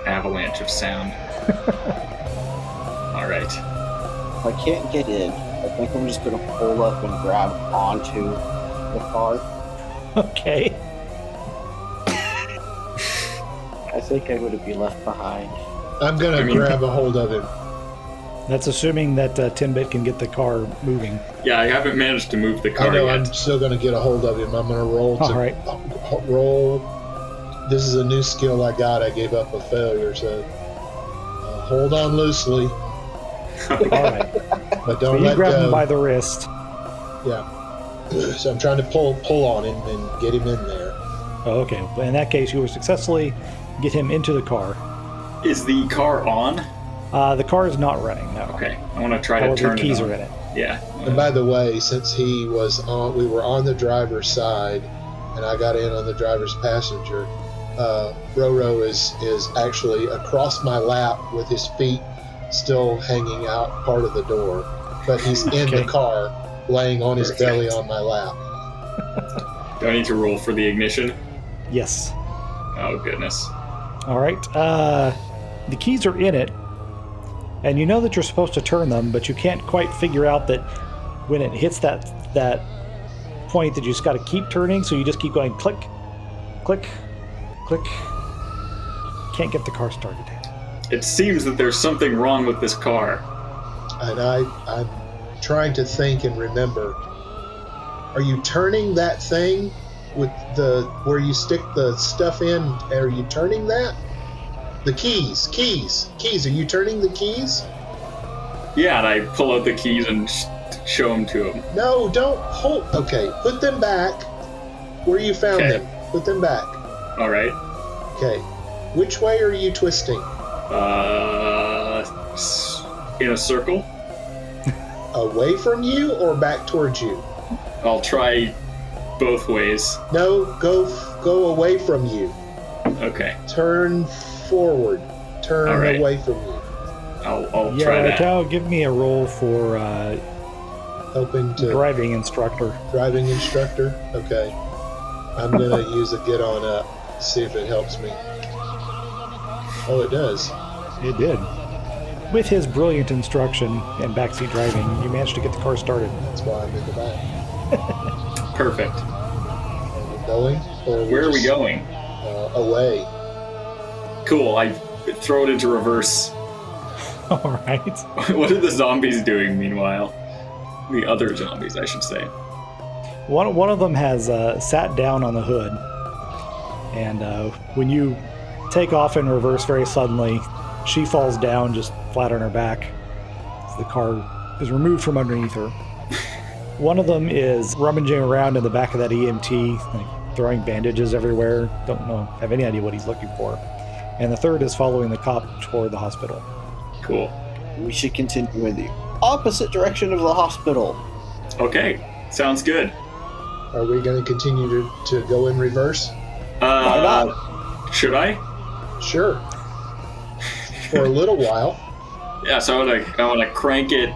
avalanche of sound. All right. If I can't get in, I think I'm just going to pull up and grab onto the car. Okay. I think I'm going to be left behind. I'm going to grab a hold of him. That's assuming that Timbit can get the car moving. Yeah, I haven't managed to move the car I know, yet. I'm still going to get a hold of him. I'm going to roll All right. roll. This is a new skill I got. I gave up a failure, so hold on loosely, All right. but So don't you let grab go. him by the wrist. Yeah. So I'm trying to pull on him and get him in there. Oh, okay. In that case, you will successfully get him into the car. Is the car on? The car is not running, no. Okay. I want to try However, to turn the keys it on. are in it. Yeah. And by the way, since we were on the driver's side, and I got in on the driver's passenger, Roro is actually across my lap with his feet still hanging out part of the door, but he's in the car, laying on his belly on my lap. Do I need to roll for the ignition? Yes. Oh, goodness. All right. The keys are in it, and you know that you're supposed to turn them, but you can't quite figure out that when it hits that point that you just got to keep turning, so you just keep going click, click, click. Can't get the car started. It seems that there's something wrong with this car. And I'm trying to think and remember. Are you turning that thing with where you stick the stuff in? Are you turning that? The keys. Are you turning the keys? Yeah, and I pull out the keys and show them to him. No, don't hold. Okay, put them back where you found Okay. them. Put them back. All right. Okay. Which way are you twisting? In a circle. Away from you or back towards you? I'll try both ways. No, go away from you. Okay. Turn forward. Turn All right. away from you. I'll try that. Yeahrightow, give me a roll for Hoping to driving instructor. driving instructor. Okay. I'm gonna use a get on up. See if it helps me. Oh, it does. It did. With his brilliant instruction and backseat driving, you managed to get the car started. That's why I'm in the back. Perfect. Are we going? Or Where are we just, going? Away. Cool. I throw it into reverse. All right. What are the zombies doing meanwhile? The other zombies, I should say. One of them has sat down on the hood, and when you take off in reverse very suddenly, she falls down just flat on her back. The car is removed from underneath her. One of them is rummaging around in the back of that EMT, like throwing bandages everywhere. Don't have any idea what he's looking for. And the third is following the cop toward the hospital. Cool. We should continue in the opposite direction of the hospital. Okay. Sounds good. Are we going to continue to go in reverse? Why not? Should I? Sure. For a little while. Yeah, so I want to crank it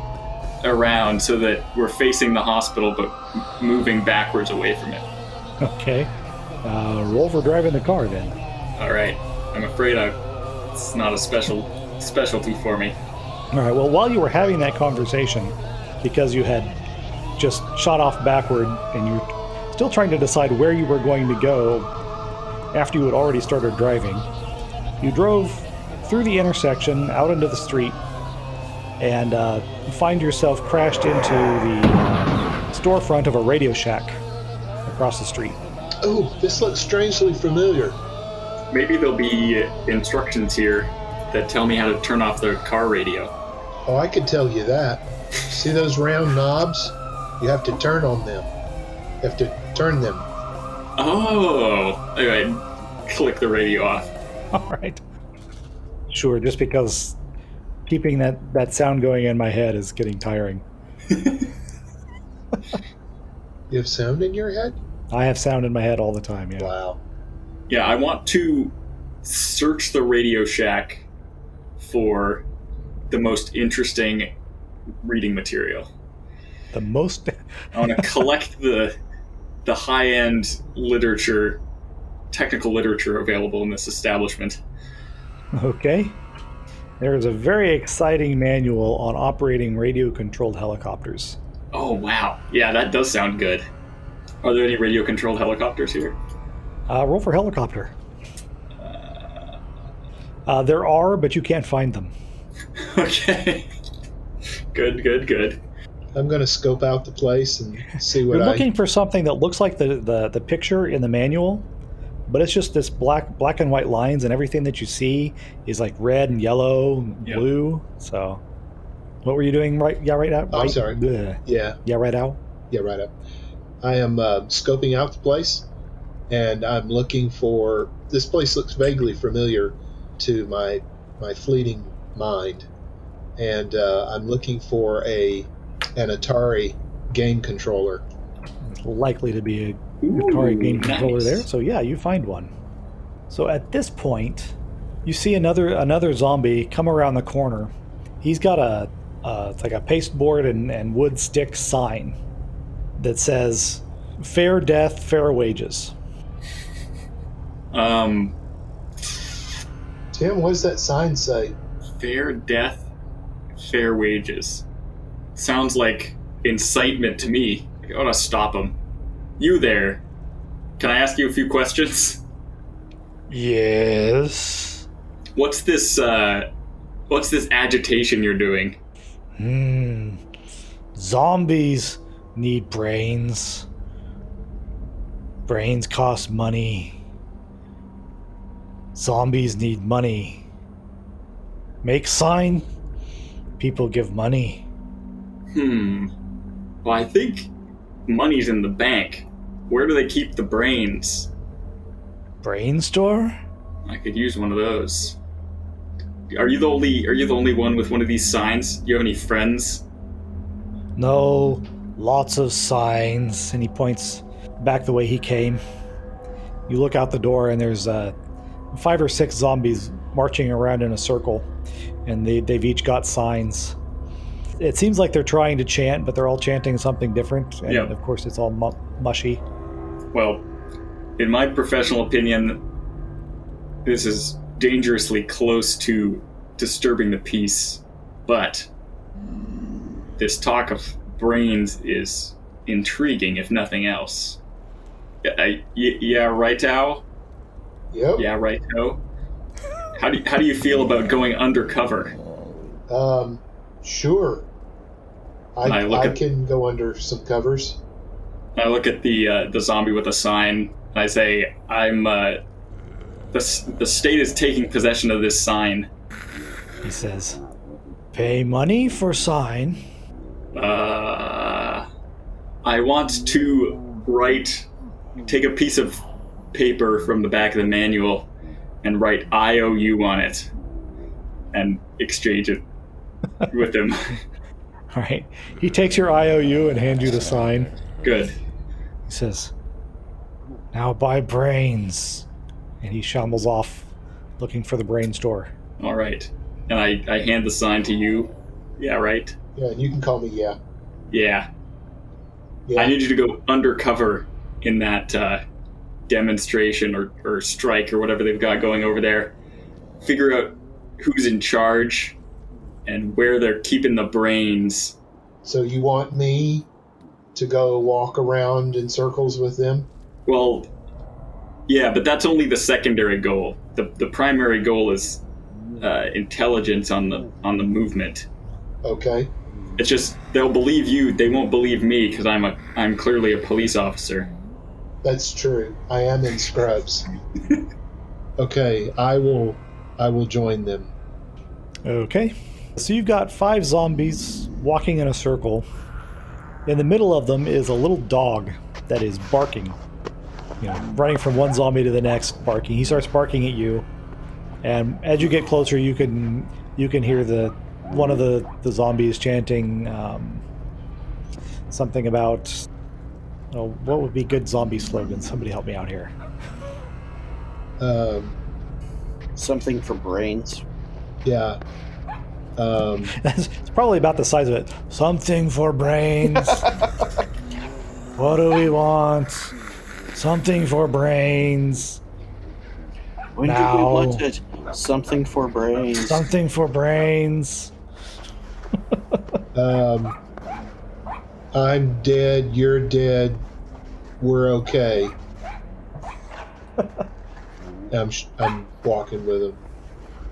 around so that we're facing the hospital but moving backwards away from it. Okay. Roll for driving the car then. All right. I'm afraid it's not a specialty for me. All right. Well, while you were having that conversation, because you had just shot off backward and you're still trying to decide where you were going to go after you had already started driving, you drove through the intersection out into the street and find yourself crashed into the storefront of a Radio Shack across the street. Oh, this looks strangely familiar. Maybe there'll be instructions here that tell me how to turn off the car radio. Oh, I could tell you that. See those round knobs? You have to turn on them. You have to turn them. Oh! All right. Click the radio off. All right. Sure, just because keeping that sound going in my head is getting tiring. You have sound in your head? I have sound in my head all the time, yeah. Wow. Yeah, I want to search the Radio Shack for the most interesting reading material. The most... I want to collect the high-end literature, technical literature available in this establishment. Okay. There is a very exciting manual on operating radio-controlled helicopters. Oh, wow. Yeah, that does sound good. Are there any radio-controlled helicopters here? Roll for helicopter. There are, but you can't find them. Okay. Good. I'm going to scope out the place and see what You're looking for something that looks like the picture in the manual, but it's just this black and white lines, and everything that you see is like red and yellow and blue. So, what were you doing right now? Oh, I'm sorry. Yeah, right now. Yeah, right up. I am scoping out the place, and I'm looking for... This place looks vaguely familiar to my fleeting mind, and I'm looking for an Atari game controller. It's likely to be a Atari game controller there. So yeah, you find one. So at this point, you see another zombie come around the corner. He's got it's like a pasteboard and wood stick sign that says "Fair death, fair wages." Tim, what does that sign say? Fair death, fair wages. Sounds like incitement to me. I want to stop him. You there. Can I ask you a few questions? Yes. What's this agitation you're doing? Zombies need brains. Brains cost money. Zombies need money. Make sign. People give money. Well, I think money's in the bank. Where do they keep the brains? Brain store? I could use one of those. Are you the only one with one of these signs? Do you have any friends? No, lots of signs. And he points back the way he came. You look out the door and there's 5 or 6 zombies marching around in a circle. And they've each got signs. It seems like they're trying to chant, but they're all chanting something different. And of course it's all mushy. Well, in my professional opinion, this is dangerously close to disturbing the peace, but this talk of brains is intriguing, if nothing else. Yeahrightow? Yep. Yeahrightow? How do you feel about going undercover? Sure. I can go under some covers. I look at the zombie with a sign, and I say, I'm, the state is taking possession of this sign. He says, pay money for sign. I want to take a piece of paper from the back of the manual and write IOU on it and exchange it with him. All right. He takes your IOU and hands you the sign. Good. He says, now buy brains. And he shambles off looking for the brain store. All right. And I hand the sign to you. Yeah, right? Yeah, you can call me Yeah. Yeah. Yeah. I need you to go undercover in that demonstration or strike or whatever they've got going over there. Figure out who's in charge and where they're keeping the brains. So you want me to go walk around in circles with them? Well, yeah, but that's only the secondary goal. The primary goal is intelligence on the movement. Okay. It's just they'll believe you. They won't believe me because I'm clearly a police officer. That's true. I am in scrubs. Okay, I will join them. Okay. So you've got 5 zombies walking in a circle. In the middle of them is a little dog that is barking. Running from one zombie to the next, barking. He starts barking at you, and as you get closer, you can hear one of the zombies chanting something about what would be good zombie slogans? Somebody help me out here. Something for brains. Yeah. It's probably about the size of it. Something for brains. What do we want? Something for brains. When do we want it? Something for brains. Something for brains. I'm dead, you're dead, we're okay. I'm walking with him.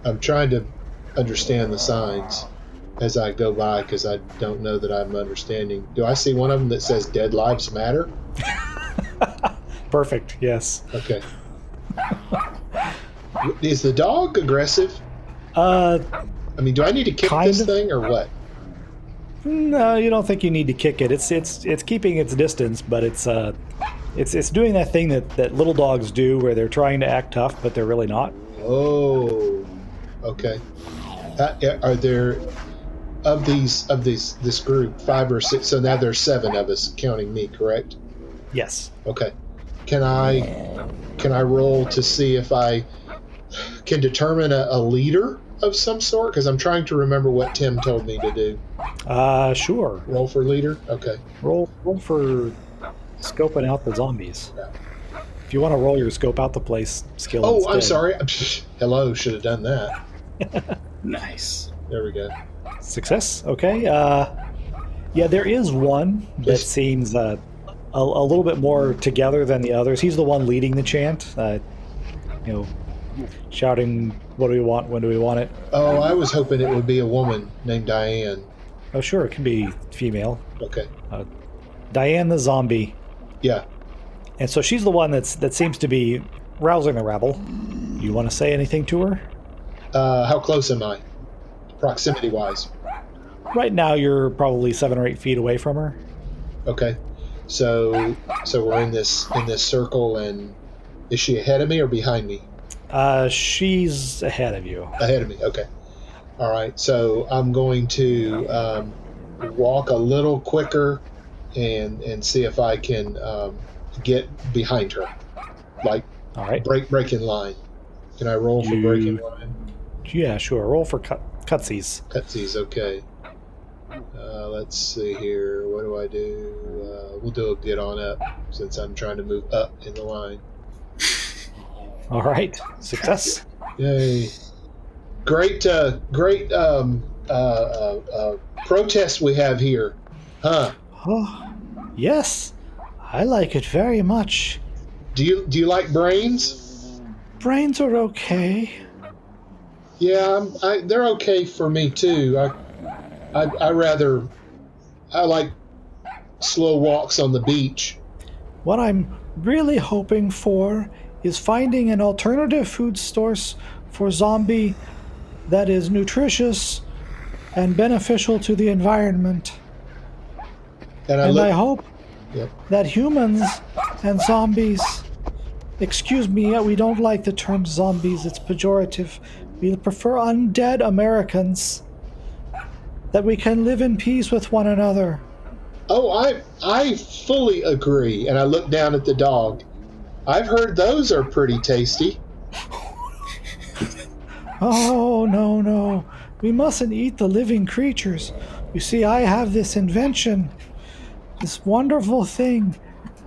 I'm trying to understand the signs as I go by because I don't know that I'm understanding. Do I see one of them that says Dead Lives Matter? Perfect, yes. Okay. Is the dog aggressive? Do I need to kick this thing or what? No, you don't think you need to kick it. It's keeping its distance, but it's doing that thing that little dogs do where they're trying to act tough, but they're really not. Oh, okay. Are there this group 5 or 6? So now there's 7 of us, counting me, correct? Yes. Okay. Can I roll to see if I can determine a leader of some sort? Because I'm trying to remember what Tim told me to do. Sure. Roll for leader? Okay. Roll for scoping out the zombies. Yeah. If you want to roll your scope out the place skill. Oh, instead. I'm sorry. Hello, should have done that. Nice. There we go. Success. Okay. Yeah, there is one that seems a little bit more together than the others. He's the one leading the chant. Shouting, "What do we want? When do we want it?" Oh, I was hoping it would be a woman named Diane. Oh, sure, it can be female. Okay. Diane the zombie. Yeah. And so she's the one that seems to be rousing the rabble. You want to say anything to her? How close am I? Proximity-wise. Right now, you're probably 7 or 8 feet away from her. Okay. So we're in this circle, and is she ahead of me or behind me? She's ahead of you. Ahead of me. Okay. All right. So I'm going to walk a little quicker and see if I can get behind her, like All right. break in line. Can I roll for break in You, line? yeah, sure. Roll for cutsies. Cutsies. Okay. Let's see here. What do I do? We'll do a get on up since I'm trying to move up in the line. All right. Success. Yay! Great, great protest we have here, huh? Oh, yes. I like it very much. Do you like brains? Brains are okay. Yeah, they're okay for me too. I like slow walks on the beach. What I'm really hoping for is finding an alternative food source for zombie that is nutritious and beneficial to the environment. And And I hope Yep. that humans and zombies, excuse me, we don't like the term zombies, it's pejorative. We prefer undead Americans, that we can live in peace with one another. Oh, I fully agree. And I look down at the dog. I've heard those are pretty tasty. Oh, no, no. We mustn't eat the living creatures. You see, I have this invention, this wonderful thing.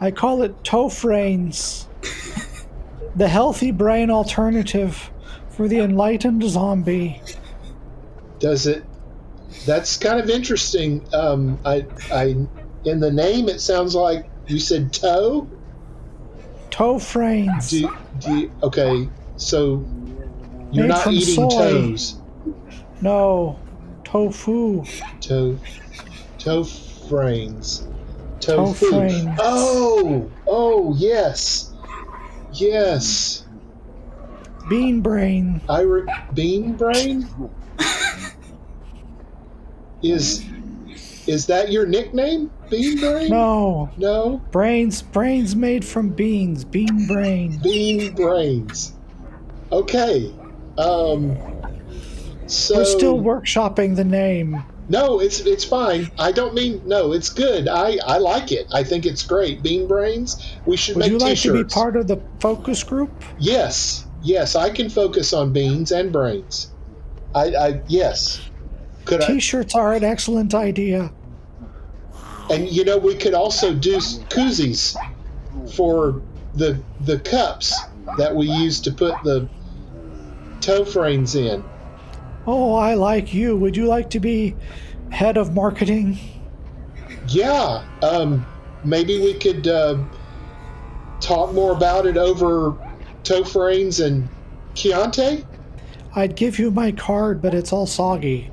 I call it Tofrains, the healthy brain alternative for the enlightened zombie. Does it? That's kind of interesting. I in the name it sounds like you said toe. Tofrains, Okay? So you're made not from eating soy. toes. No, tofu. Toe frames. Tofu. Tofrains. Oh, yes. Yes. Bean brain. Bean brain? Is that your nickname? Bean brain? No. No? Brains made from beans. Bean brain. Bean brains. Okay. So We're still workshopping the name. no, it's fine. I don't mean no. It's good. I like it. I think it's great. Bean brains. We should Would make you like to be T-shirts. part of the focus group? Yes. I can focus on beans and brains. Yes. Could I? T-shirts are an excellent idea. And we could also do koozies for the cups that we use to put the toe frames in. Oh, I like you. Would you like to be head of marketing? Yeah. Maybe we could talk more about it over toe frames and Chianti. I'd give you my card, but it's all soggy.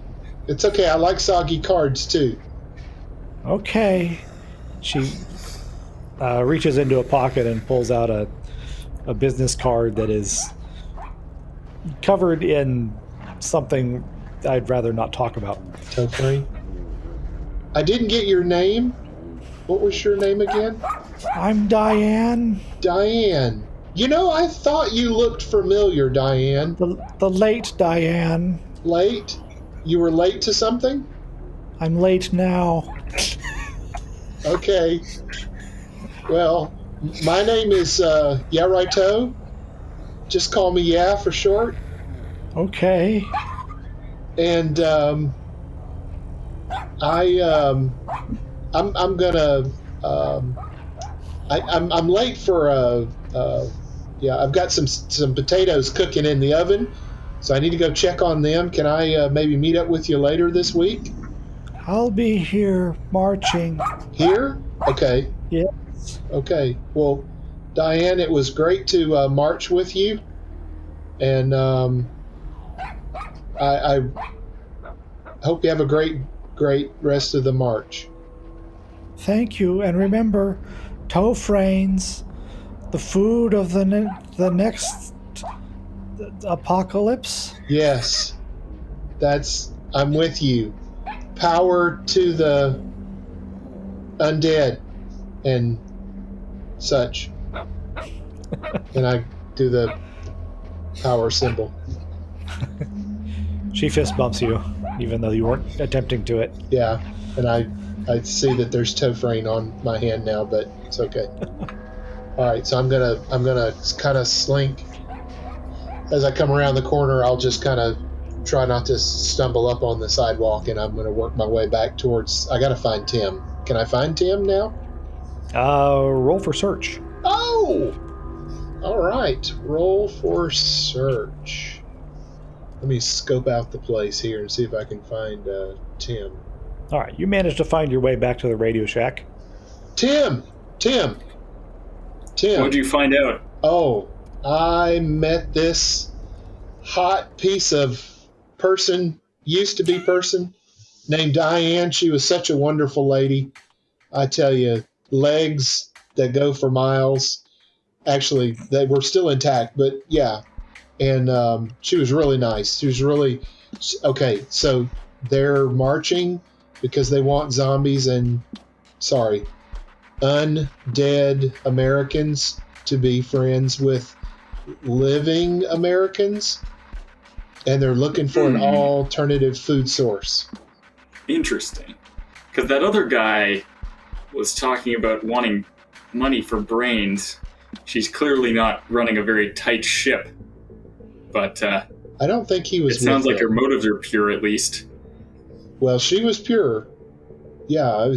It's okay. I like soggy cards too. Okay. She reaches into a pocket and pulls out a business card that is covered in something I'd rather not talk about. Toe frame. I didn't get your name. What was your name again? I'm Diane. Diane. I thought you looked familiar, Diane. The late Diane. Late? You were late to something? I'm late now. Okay. Well, my name is Yeahrightow. Just call me Yeah for short. Okay. And I'm gonna I'm late for I've got some potatoes cooking in the oven, so I need to go check on them. Can I maybe meet up with you later this week? I'll be here marching. Here? Okay. Yes. Okay. Well, Diane, it was great to march with you, and I hope you have a great rest of the march. Thank you, and remember, Tofrains, the food of the next apocalypse. Yes, I'm with you. Power to the undead and such. And I do the power symbol. She fist bumps you, even though you weren't attempting to it. Yeah, and I see that there's toe fraying on my hand now, but it's okay. All right, so I'm gonna kind of slink. As I come around the corner, I'll just kind of try not to stumble up on the sidewalk, and I'm gonna work my way back towards. I gotta find Tim. Can I find Tim now? Roll for search. Oh, all right. Roll for search. Let me scope out the place here and see if I can find Tim. All right, you managed to find your way back to the Radio Shack. Tim. What did you find out? Oh, I met this hot piece of used to be person, named Diane. She was such a wonderful lady. I tell you, legs that go for miles. Actually, they were still intact, but yeah. And she was really nice. She was really... Okay, so they're marching because they want zombies and... Sorry. Undead Americans to be friends with living Americans. And they're looking for an alternative food source. Interesting. Because that other guy was talking about wanting money for brains. She's clearly not running a very tight ship. But I don't think he was. It sounds with like them. her motives are pure, at least. Well, she was pure. Yeah,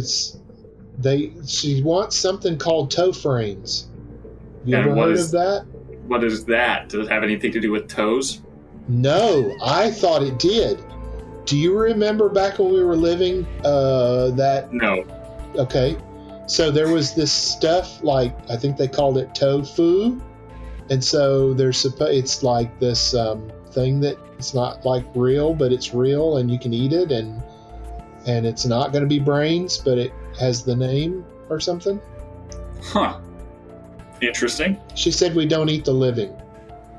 she wants something called toe frames. You ever heard of that? What is that? Does it have anything to do with toes? No, I thought it did. Do you remember back when we were living that? No. Okay, so there was this stuff like I think they called it tofu. And so it's like this thing that it's not like real, but it's real, and you can eat it, and it's not going to be brains, but it has the name or something. Huh. Interesting. She said we don't eat the living.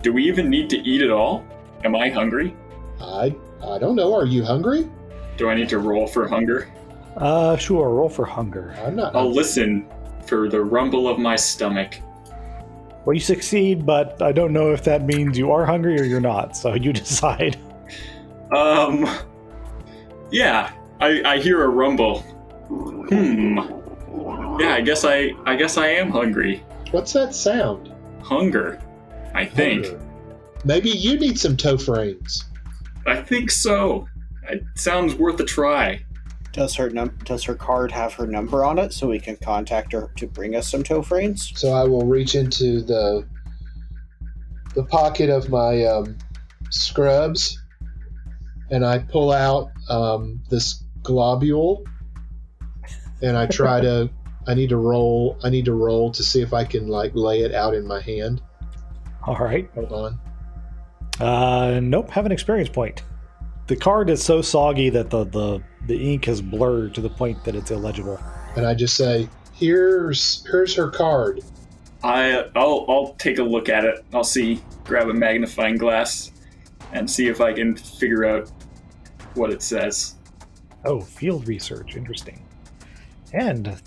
Do we even need to eat at all? Am I hungry? I don't know. Are you hungry? Do I need to roll for hunger? Sure. Roll for hunger. I'm not. I'll listen for the rumble of my stomach. Well, you succeed, but I don't know if that means you are hungry or you're not, so you decide. Yeah, I hear a rumble. Yeah, I guess I am hungry. What's that sound? Hunger, I think. Hunger. Maybe you need some toe frames. I think so. It sounds worth a try. Does her card have her number on it so we can contact her to bring us some toe frames? So I will reach into the pocket of my scrubs, and I pull out this globule, and I try to. I need to roll to see if I can like lay it out in my hand. All right. Hold on. Nope. Have an experience point. The card is so soggy that the ink has blurred to the point that it's illegible. And I just say, "Here's her card." I'll take a look at it. I'll grab a magnifying glass, and see if I can figure out what it says. Oh, field research. Interesting. And a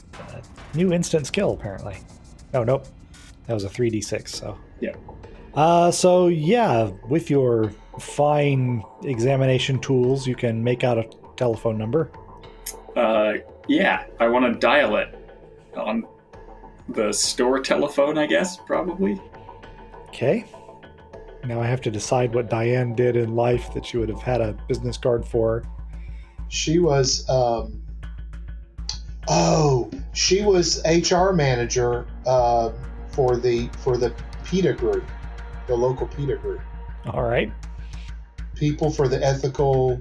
new instant skill, apparently. Oh, nope. That was a 3d6, so. Yeah. So, yeah, with your fine examination tools, you can make out a telephone number. Yeah, I want to dial it on the store telephone, I guess, probably. Okay. Now I have to decide what Diane did in life that she would have had a business card for. She was, she was HR manager for the PETA group, the local PETA group. All right. People for the Ethical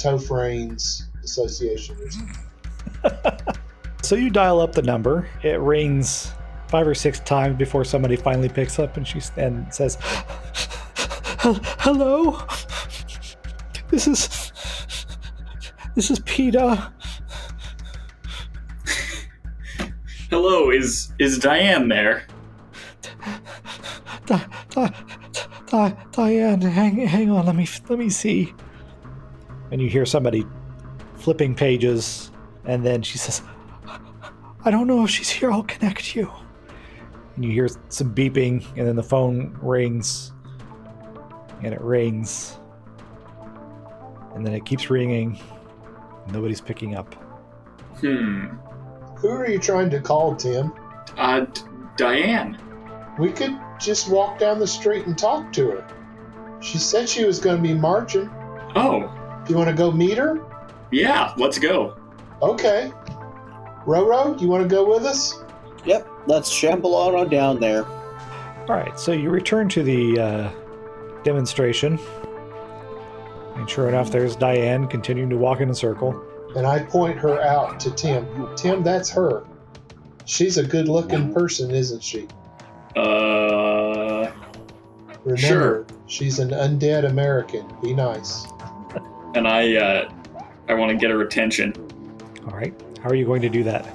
Toe Frames Association. So you dial up the number. It rings 5 or 6 times before somebody finally picks up and says, "Hello? This is PETA." Hello, is Diane there? Diane, hang on, let me see. And you hear somebody flipping pages, and then she says, I don't know if she's here. I'll connect you. And you hear some beeping, and then the phone rings. And it rings. And then it keeps ringing. Nobody's picking up. Who are you trying to call, Tim? Diane. We could just walk down the street and talk to her. She said she was going to be marching. Oh. Do you want to go meet her? Yeah, let's go. Okay. Roro, you want to go with us? Yep, let's shamble on down there. All right, so you return to the demonstration. And sure enough, there's Diane continuing to walk in a circle. And I point her out to Tim. Tim, that's her. She's a good-looking person, isn't she? Remember, sure. She's an undead American. Be nice. And I want to get her attention. All right, how are you going to do that?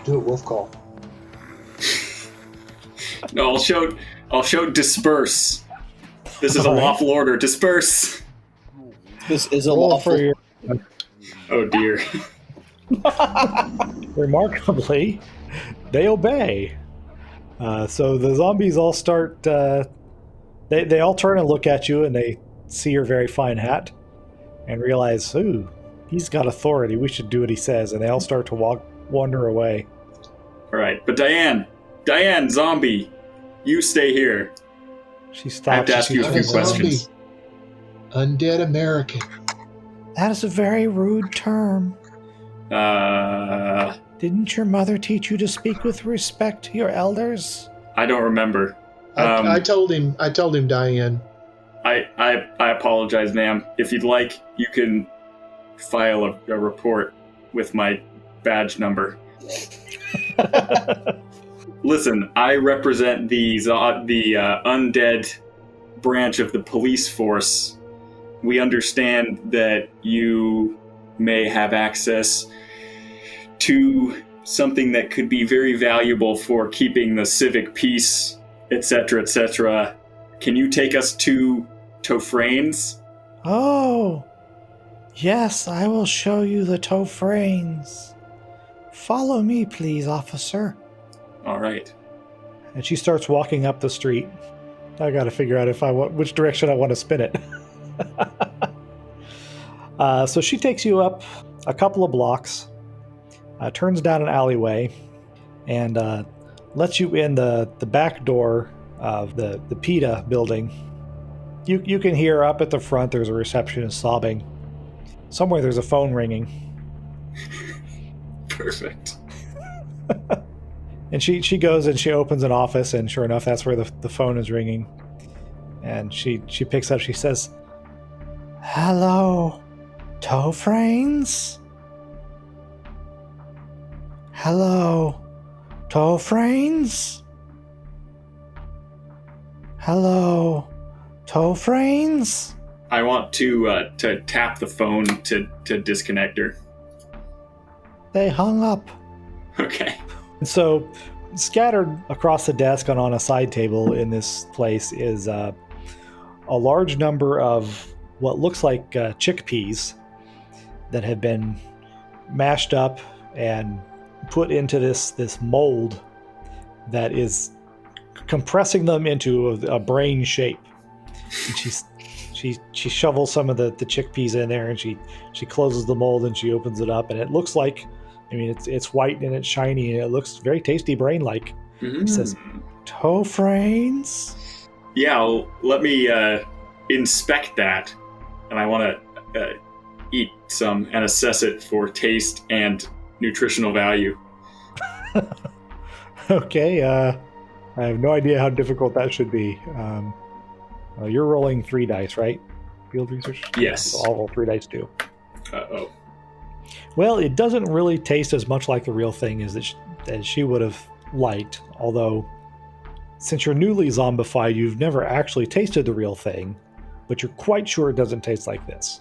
Do it, wolf call. No, I'll show disperse. This is a lawful order. Disperse. This is a Roll lawful... for your... Oh dear. Remarkably, they obey. So the zombies all start... They all turn and look at you, and they see your very fine hat and realize, ooh, he's got authority. We should do what he says. And they all start to wander away. All right, but Diane, zombie, you stay here. She stops. I have to ask you a few questions. Undead American. That is a very rude term. Didn't your mother teach you to speak with respect to your elders? I don't remember. I told him, Diane. I apologize, ma'am. If you'd like, you can file a report with my badge number. Listen, I represent the undead branch of the police force. We understand that you may have access to something that could be very valuable for keeping the civic peace, etc., etc. Can you take us to Tofrane's? Oh, yes, I will show you the Tofrane's. Follow me, please, officer. All right. And she starts walking up the street. I got to figure out which direction I want to spin it. So she takes you up a couple of blocks, turns down an alleyway, and lets you in the back door of the PETA building. You can hear up at the front there's a receptionist sobbing. Somewhere there's a phone ringing. Perfect. And she goes and she opens an office, and sure enough, that's where the phone is ringing. And she picks up, she says, "Hello, Tofranes? Hello, Tofranes? Hello, Tofranes?" I want to tap the phone to disconnect her. They hung up. Okay. And so, scattered across the desk and on a side table in this place is a large number of what looks like chickpeas that have been mashed up and put into this mold that is compressing them into a brain shape. And she shovels some of the chickpeas in there, and she closes the mold and she opens it up, and it looks like, I mean, it's white and it's shiny and it looks very tasty brain-like. It says, "Tofranes?" Yeah, let me inspect that, and I want to eat some and assess it for taste and nutritional value. Okay, I have no idea how difficult that should be. You're rolling 3 dice, right? Field research? Yes. So I'll roll 3 dice too. Uh-oh. Well, it doesn't really taste as much like the real thing as she would have liked, although since you're newly zombified, you've never actually tasted the real thing, but you're quite sure it doesn't taste like this.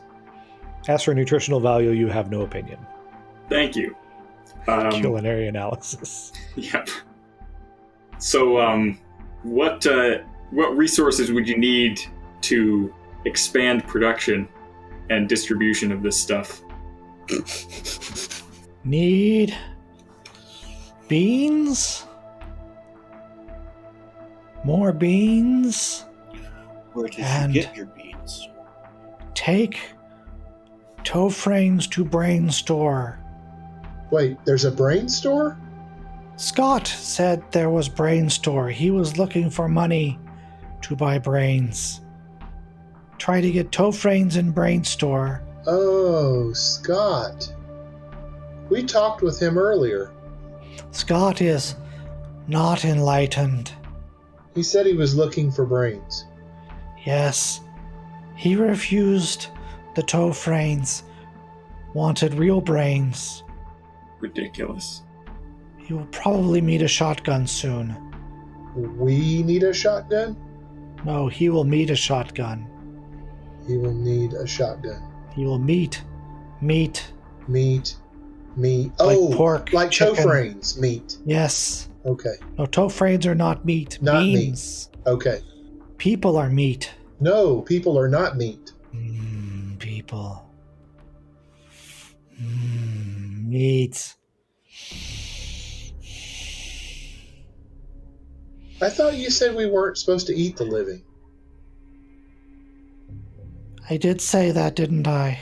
As for nutritional value, you have no opinion. Thank you. Culinary analysis. Yep. So, what resources would you need to expand production and distribution of this stuff? Need Beans? More beans? Where did And- you get your beans? Take Tofrane's to Brain Store. Wait, there's a brain store? Scott said there was Brain Store. He was looking for money to buy brains. Try to get Tofrane's in Brain Store. Oh, Scott. We talked with him earlier. Scott is not enlightened. He said he was looking for brains. Yes, he refused the Tofranes. Wanted real brains. Ridiculous. He will probably meet a shotgun soon. We need a shotgun? No, he will meet a shotgun. He will need a shotgun. He will meet. Meat. Like Oh, pork, like chicken. Tofrane's meat. Yes. Okay. No, Tofranes are not meat. Not Beans. Okay. People are meat. No, people are not meat. People. Meat. I thought you said we weren't supposed to eat the living. I did say that, didn't I?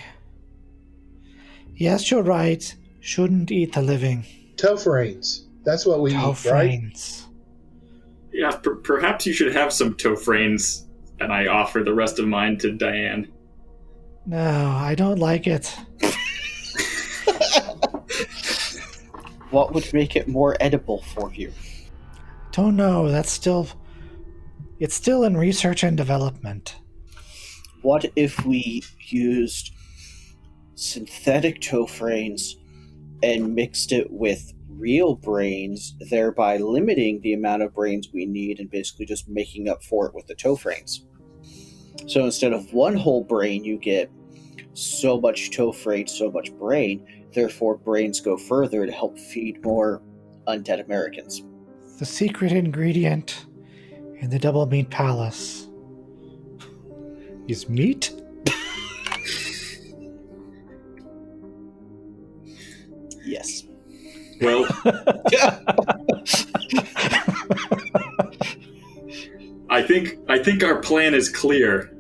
Yes, you're right. Shouldn't eat the living. Tofranes. That's what we eat, right? Tofranes. Yeah, perhaps you should have some Tofranes, and I offer the rest of mine to Diane. No, I don't like it. What would make it more edible for you? Don't know. It's still in research and development. What if we used synthetic Tofranes and mixed it with real brains, thereby limiting the amount of brains we need and basically just making up for it with the Tofranes? So instead of one whole brain, you get so much Tofrane, so much brain, therefore brains go further to help feed more undead Americans. The secret ingredient in the Double Meat Palace is meat? Yes. Well, I think our plan is clear,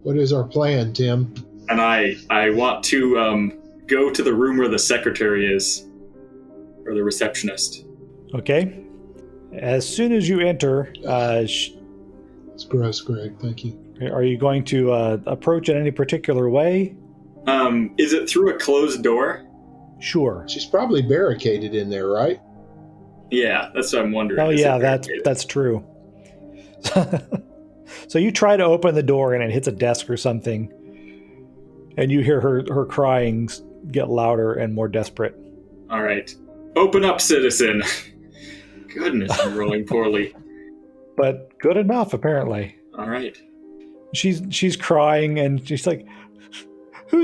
What is our plan, Tim? and I want to go to the room where the secretary is, or the receptionist. Okay. As soon as you enter, It's gross, Greg. Thank you. are you going to approach it any particular way? Is it through a closed door? Sure. She's probably barricaded in there, right? Yeah, that's what I'm wondering. Oh Is it yeah, barricaded? that's true. So you try to open the door and it hits a desk or something, and you hear her crying get louder and more desperate. All right. Open up, citizen. Goodness, I'm rolling poorly. But good enough, apparently. All right. She's crying and she's like, "Who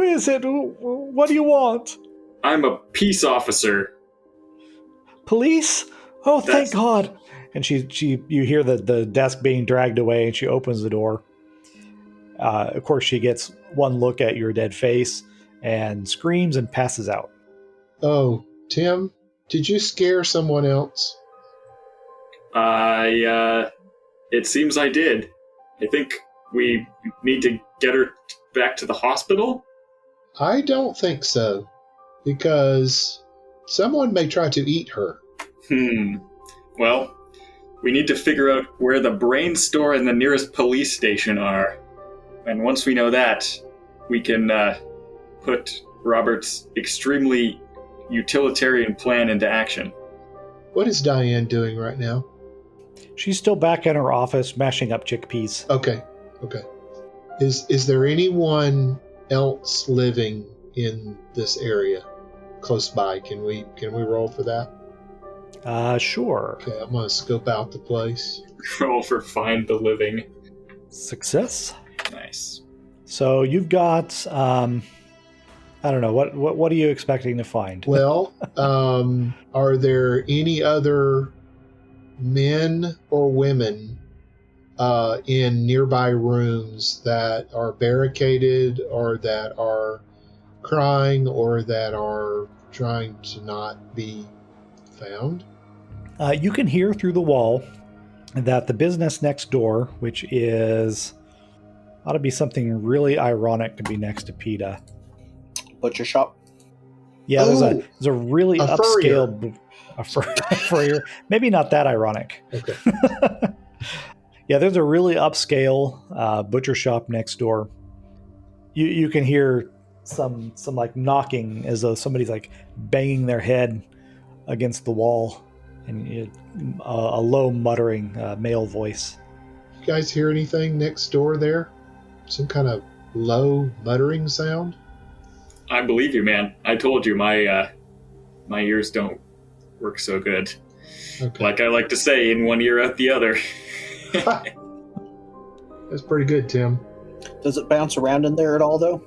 is it? What do you want? I'm a peace officer. Police? Oh, thank That's- God!" And you hear the desk being dragged away, and she opens the door. Of course, she gets one look at your dead face and screams and passes out. Oh, Tim, did you scare someone else? It seems I did. I think we need to get her back to the hospital. I don't think so, because someone may try to eat her. Well, we need to figure out where the brain store and the nearest police station are. And once we know that, we can put Robert's extremely utilitarian plan into action. What is Diane doing right now? She's still back in her office mashing up chickpeas. Okay. Is there anyone else living in this area close by? Can we roll for that? Sure. Okay, I'm gonna scope out the place. Roll for find the living. Success. Nice. So you've got, I don't know, what are you expecting to find? Well, are there any other men or women in nearby rooms that are barricaded or that are crying or that are trying to not be found. You can hear through the wall that the business next door, which is ought to be something really ironic to be next to PETA. Butcher shop. Yeah, Oh, there's a really a upscale furrier. Maybe not that ironic. Okay. Yeah, there's a really upscale butcher shop next door. You can hear some like knocking as though somebody's like banging their head against the wall, and a low muttering male voice. You guys hear anything next door there? Some kind of low muttering sound? I believe you, man. I told you my ears don't work so good. Okay. Like I like to say, in one ear out the other. That's pretty good, Tim. Does it bounce around in there at all, though?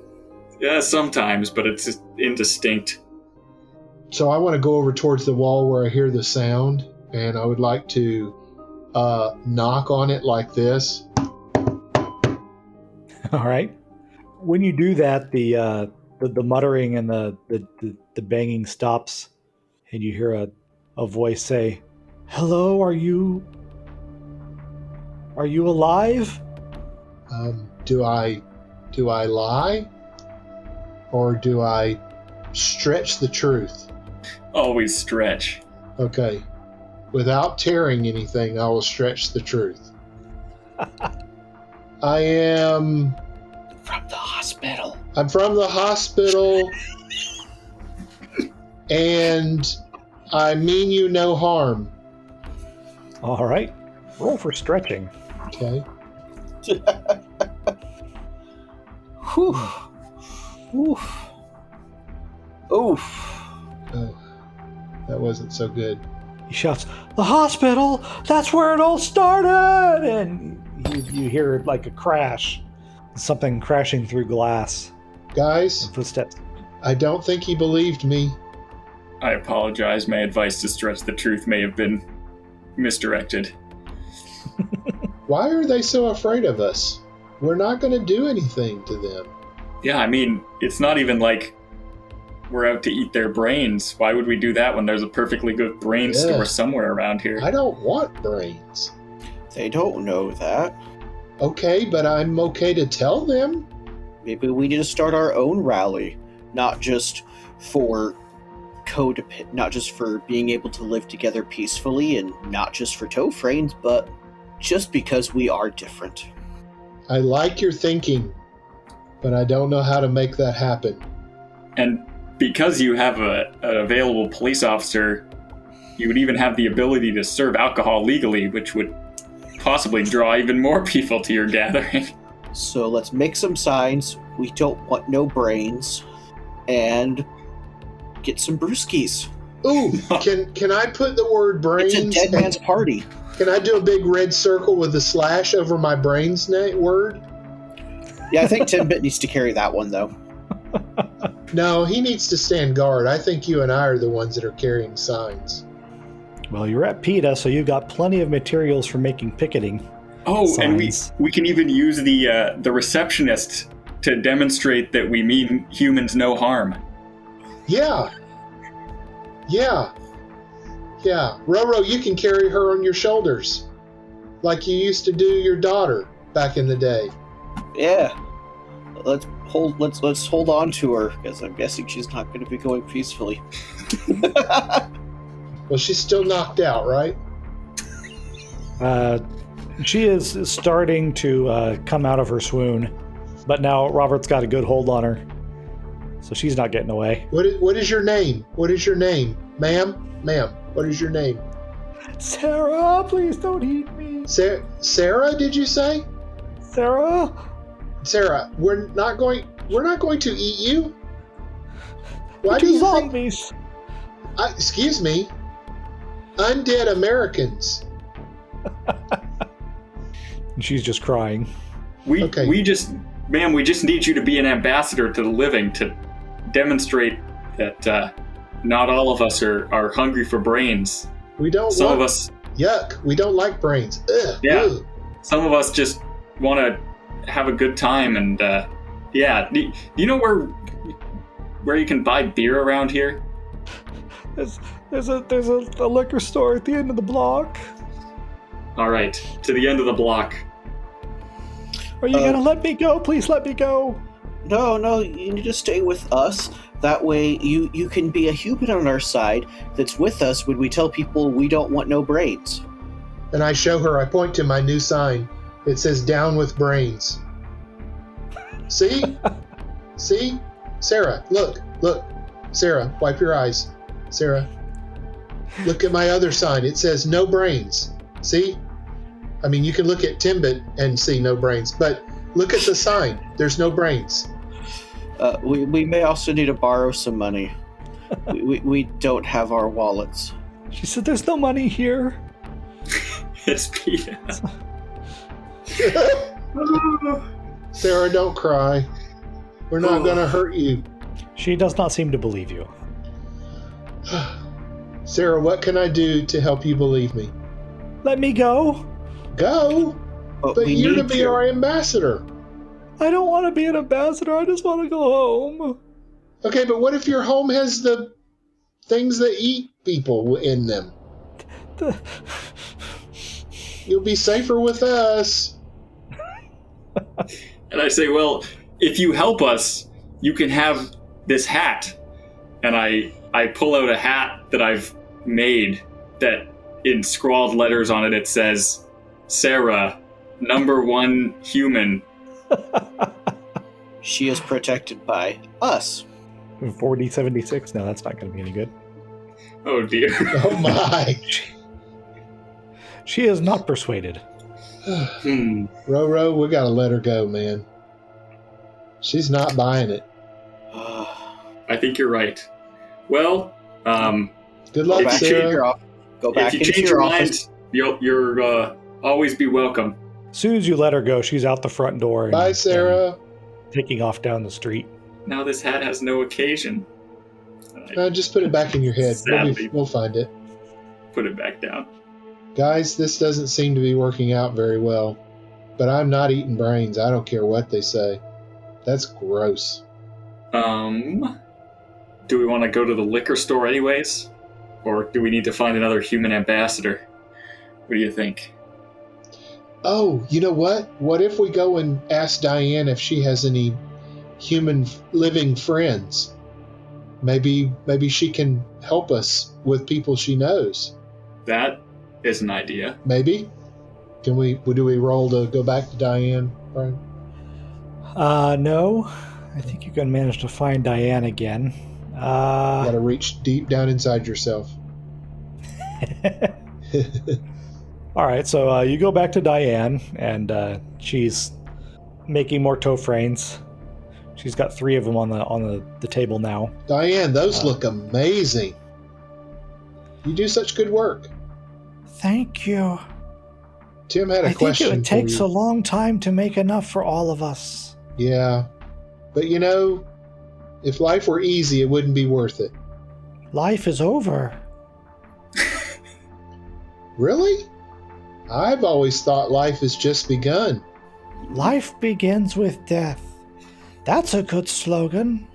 Yeah, sometimes, but it's just indistinct. So I want to go over towards the wall where I hear the sound, and I would like to knock on it like this. All right. When you do that, the muttering and the banging stops, and you hear a voice say, "Hello, are you alive?" Do I lie, or do I stretch the truth? Always stretch. Okay. Without tearing anything, I will stretch the truth. I am From the hospital. I'm from the hospital, and I mean you no harm. All right. Roll for stretching. Okay. Whew. Oof. Oof. Oh, that wasn't so good. He shouts, "The hospital! That's where it all started!" And you hear like a crash. Something crashing through glass. Guys, And footsteps. I don't think he believed me. I apologize. My advice to stretch the truth may have been misdirected. Why are they so afraid of us? We're not going to do anything to them. Yeah, I mean, it's not even like we're out to eat their brains. Why would we do that when there's a perfectly good brain Yeah. store somewhere around here? I don't want brains. They don't know that. Okay, but I'm okay to tell them. Maybe we need to start our own rally, not just for not just for being able to live together peacefully, and not just for toe frames, but just because we are different. I like your thinking, but I don't know how to make that happen. And because you have an available police officer, you would even have the ability to serve alcohol legally, which would possibly draw even more people to your gathering. So let's make some signs. We don't want no brains, and get some brewskis. Ooh, can I put the word brains? It's a dead man's party. Can I do a big red circle with a slash over my brains word? Yeah, I think Timbit needs to carry that one, though. No, he needs to stand guard. I think you and I are the ones that are carrying signs. Well, you're at PETA, so you've got plenty of materials for making picketing. Oh, Signs. and we can even use the receptionist to demonstrate that we mean humans no harm. Yeah. Roro, you can carry her on your shoulders, like you used to do your daughter back in the day. Yeah. Let's hold on to her, because I'm guessing she's not going to be going peacefully. Well, she's still knocked out, right? She is starting to come out of her swoon, but now Robert's got a good hold on her, so she's not getting away. What is your name? What is your name? Ma'am, what is your name? Sarah, please don't eat me. Sarah, did you say? Sarah, we're not going to eat you. Why do two you think? zombies. Excuse me. Undead Americans. And she's just crying. We just need you to be an ambassador to the living to demonstrate that not all of us are hungry for brains. We don't. Some of us. Yuck. We don't like brains. Ugh, Yeah. ugh. Some of us just want to have a good time, and yeah. Do you know where you can buy beer around here? There's a liquor store at the end of the block. All right, to the end of the block. Are you gonna let me go? Please let me go. No, you need to stay with us. That way you can be a human on our side that's with us when we tell people we don't want no brains. And I show her, I point to my new sign. It says down with brains. See? See? Sarah, look. Sarah, wipe your eyes. Sarah, look at my other sign. It says no brains. See? I mean, you can look at Timbit and see no brains, but look at the sign. There's no brains. We may also need to borrow some money. we don't have our wallets. She said, "There's no money here." It's Peter. Sarah, don't cry. We're not going to hurt you. She does not seem to believe you. Sarah, what can I do to help you believe me? Let me go. Go? But you're to be our ambassador. I don't want to be an ambassador. I just want to go home. Okay, but what if your home has the things that eat people in them? You'll be safer with us. And I say, well, if you help us, you can have this hat. And I pull out a hat that I've made that in scrawled letters on it, it says, Sarah, #1 human. She is protected by us. 4076? No, that's not going to be any good. Oh, dear. Oh, my. She is not persuaded. Roro, we got to let her go, man. She's not buying it. I think you're right. Well, good luck, Sarah. Go back if you into change your your office. mind, you're always be welcome. As soon as you let her go, she's out the front door. And, Bye, Sarah. and taking off down the street. Now this hat has no occasion. Just put it back in your head. We'll find it. Put it back down. Guys, this doesn't seem to be working out very well. But I'm not eating brains. I don't care what they say. That's gross. Do we want to go to the liquor store anyways? Or do we need to find another human ambassador? What do you think? Oh, you know what? What if we go and ask Diane if she has any human living friends? Maybe she can help us with people she knows. That is an idea. Maybe. Do we roll to go back to Diane, Brian? No. I think you can manage to find Diane again. You gotta reach deep down inside yourself. All right, so you go back to Diane, and she's making more tofrains. She's got 3 of them on the table now. Diane, those look amazing. You do such good work. Thank you. Tim had a question. I think it takes a long time to make enough for all of us. Yeah, but if life were easy, it wouldn't be worth it. Life is over. Really? I've always thought life has just begun. Life begins with death. That's a good slogan.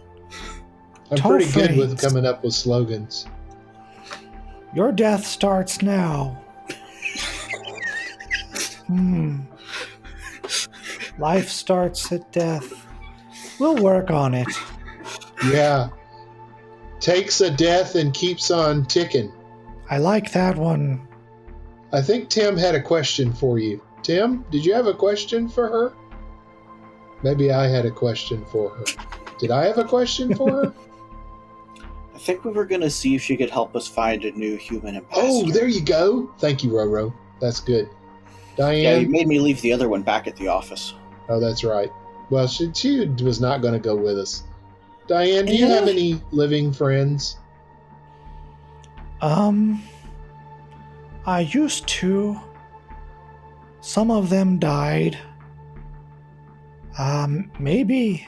I'm pretty good with coming up with slogans. Your death starts now. Life starts at death. We'll work on it. Yeah. Takes a death and keeps on ticking. I like that one. I think Tim had a question for you. Tim, did you have a question for her? Maybe I had a question for her. Did I have a question for her? I think we were going to see if she could help us find a new human ambassador. Oh, there you go. Thank you, Roro. That's good. Diane? Yeah, you made me leave the other one back at the office. Oh, that's right. Well, she was not going to go with us. Diane, do you have any living friends? I used to. Some of them died. Maybe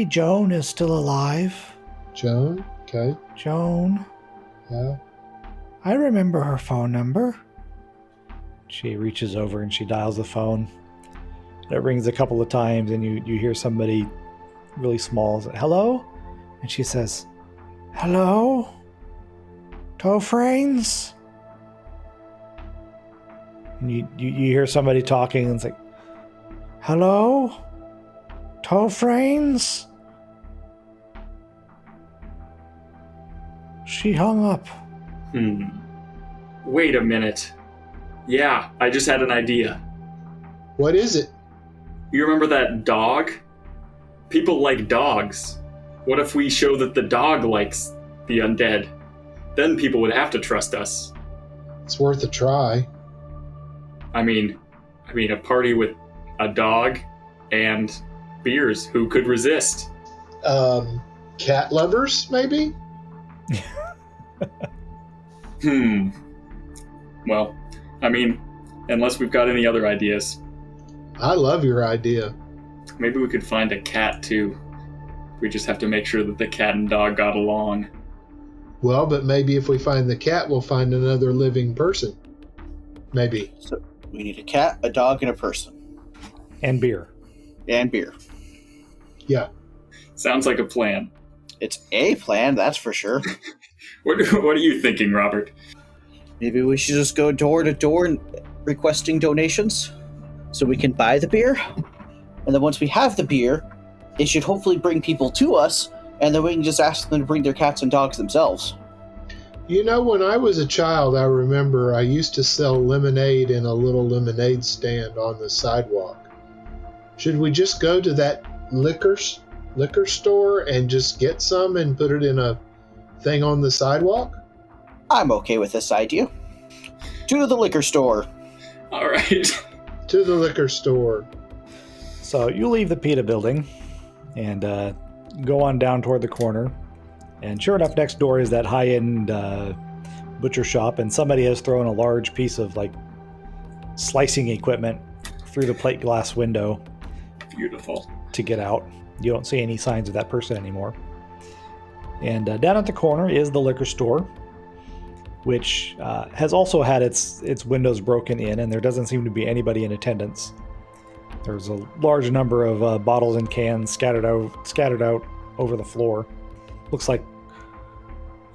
Joan is still alive. Joan? Okay. Joan. Yeah. I remember her phone number. She reaches over and she dials the phone. It rings a couple of times and you hear somebody really small say, hello? And she says, Hello? Tofrains? And you hear somebody talking and it's like, hello? Tofrains? She hung up. Wait a minute. Yeah, I just had an idea. What is it? You remember that dog? People like dogs. What if we show that the dog likes the undead? Then people would have to trust us. It's worth a try. I mean, a party with a dog and beers. Who could resist? Cat lovers, maybe? Well, I mean, unless we've got any other ideas. I love your idea. Maybe we could find a cat, too. We just have to make sure that the cat and dog got along. Well, but maybe if we find the cat, we'll find another living person. Maybe. So we need a cat, a dog, and a person. And beer. And beer. Yeah. Sounds like a plan. It's a plan, that's for sure. What are you thinking, Robert? Maybe we should just go door to door and requesting donations so we can buy the beer. And then once we have the beer, it should hopefully bring people to us, and then we can just ask them to bring their cats and dogs themselves. You know, when I was a child, I remember I used to sell lemonade in a little lemonade stand on the sidewalk. Should we just go to that liquor store and just get some and put it in a thing on the sidewalk? I'm okay with this idea. To the liquor store. All right. To the liquor store. So you leave the PETA building and go on down toward the corner. And sure enough, next door is that high-end butcher shop, and somebody has thrown a large piece of slicing equipment through the plate glass window. Beautiful. To get out. You don't see any signs of that person anymore. And down at the corner is the liquor store, which has also had its windows broken in, and there doesn't seem to be anybody in attendance. There's a large number of bottles and cans scattered out over the floor. Looks like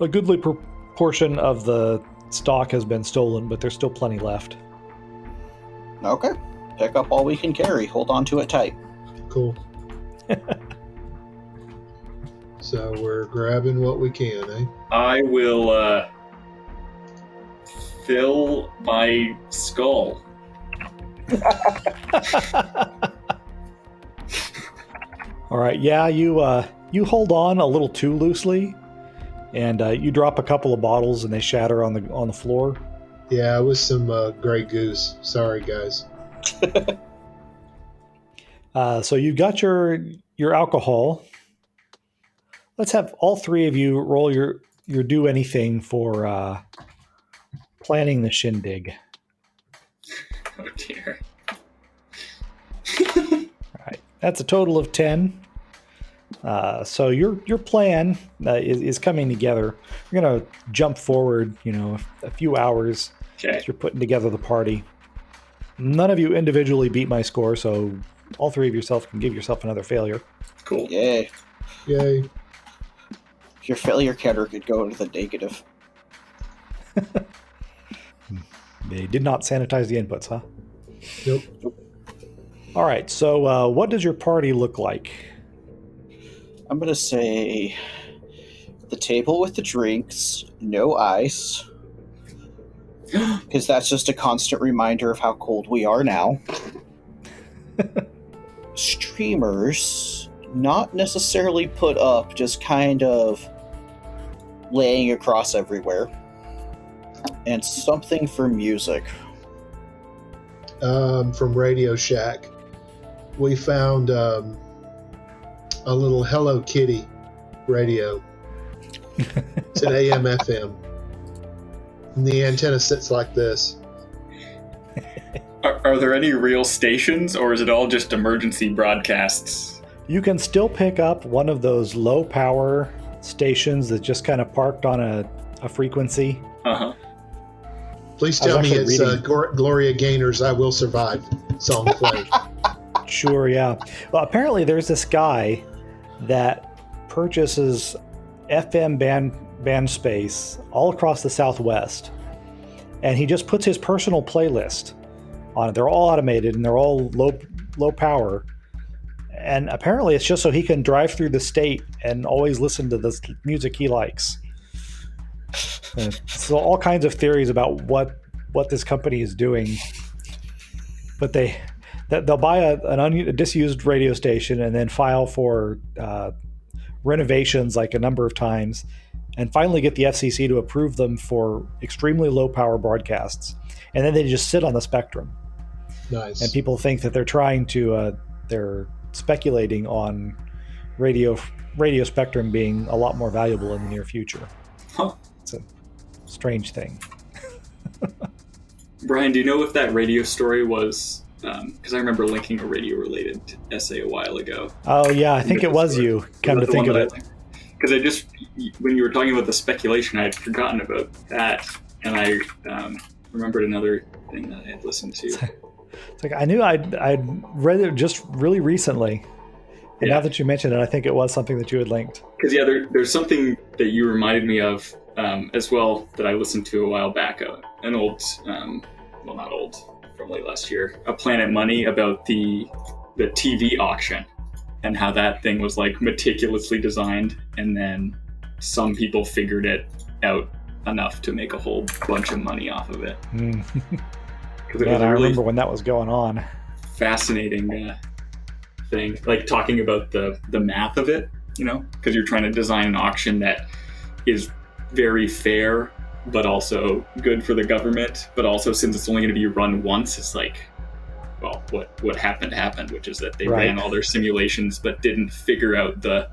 a goodly proportion of the stock has been stolen, but there's still plenty left. Okay. Pick up all we can carry. Hold on to it tight. Cool. So we're grabbing what we can, eh? I will fill my skull. All right, yeah, you hold on a little too loosely, and you drop a couple of bottles, and they shatter on the floor. Yeah, it was some Grey Goose. Sorry, guys. So you've got your alcohol. Let's have all three of you roll your do anything for planning the shindig. Oh dear. All right, that's a total of 10. So your plan is coming together. You're gonna jump forward, a few hours as you're putting together the party. None of you individually beat my score, so all three of yourself can give yourself another failure. Cool. Yay. Yay. Your failure counter could go into the negative. They did not sanitize the inputs, huh? Nope. All right, so what does your party look like? I'm going to say the table with the drinks, no ice, because that's just a constant reminder of how cold we are now. Streamers, not necessarily put up, just kind of laying across everywhere. And something for music. From Radio Shack, we found a little Hello Kitty radio. It's an AM FM. And the antenna sits like this. Are there any real stations, or is it all just emergency broadcasts? You can still pick up one of those low power stations that just kind of parked on a frequency. Uh-huh. Please tell me it's Gloria Gaynor's I Will Survive song playing. Sure, yeah. Well, apparently there's this guy that purchases FM band space all across the Southwest, and he just puts his personal playlist on it. They're all automated and they're all low power. And apparently it's just so he can drive through the state and always listen to the music he likes. So all kinds of theories about what this company is doing. But they'll buy a disused radio station and then file for renovations like a number of times, and finally get the FCC to approve them for extremely low power broadcasts. And then they just sit on the spectrum. Nice. And people think that they're trying to, they're speculating on radio spectrum being a lot more valuable in the near future. Huh. It's a strange thing. Brian, do you know if that radio story was, because I remember linking a radio-related essay a while ago. Oh, yeah, I think it was story. you, come to think of it. Because I just, when you were talking about the speculation, I had forgotten about that, and I remembered another thing that I had listened to. It's like I knew I'd read it just really recently, and now that you mentioned it, I think it was something that you had linked. Because there's something that you reminded me of as well that I listened to a while back. An old, well, not old, from late last year, a Planet Money about the TV auction and how that thing was like meticulously designed, and then some people figured it out enough to make a whole bunch of money off of it. Because it was I a really remember when that was going on. fascinating thing, like talking about the math of it, because you're trying to design an auction that is very fair, but also good for the government, but also since it's only going to be run once, it's like, well, what happened, which is that they ran all their simulations, but didn't figure out the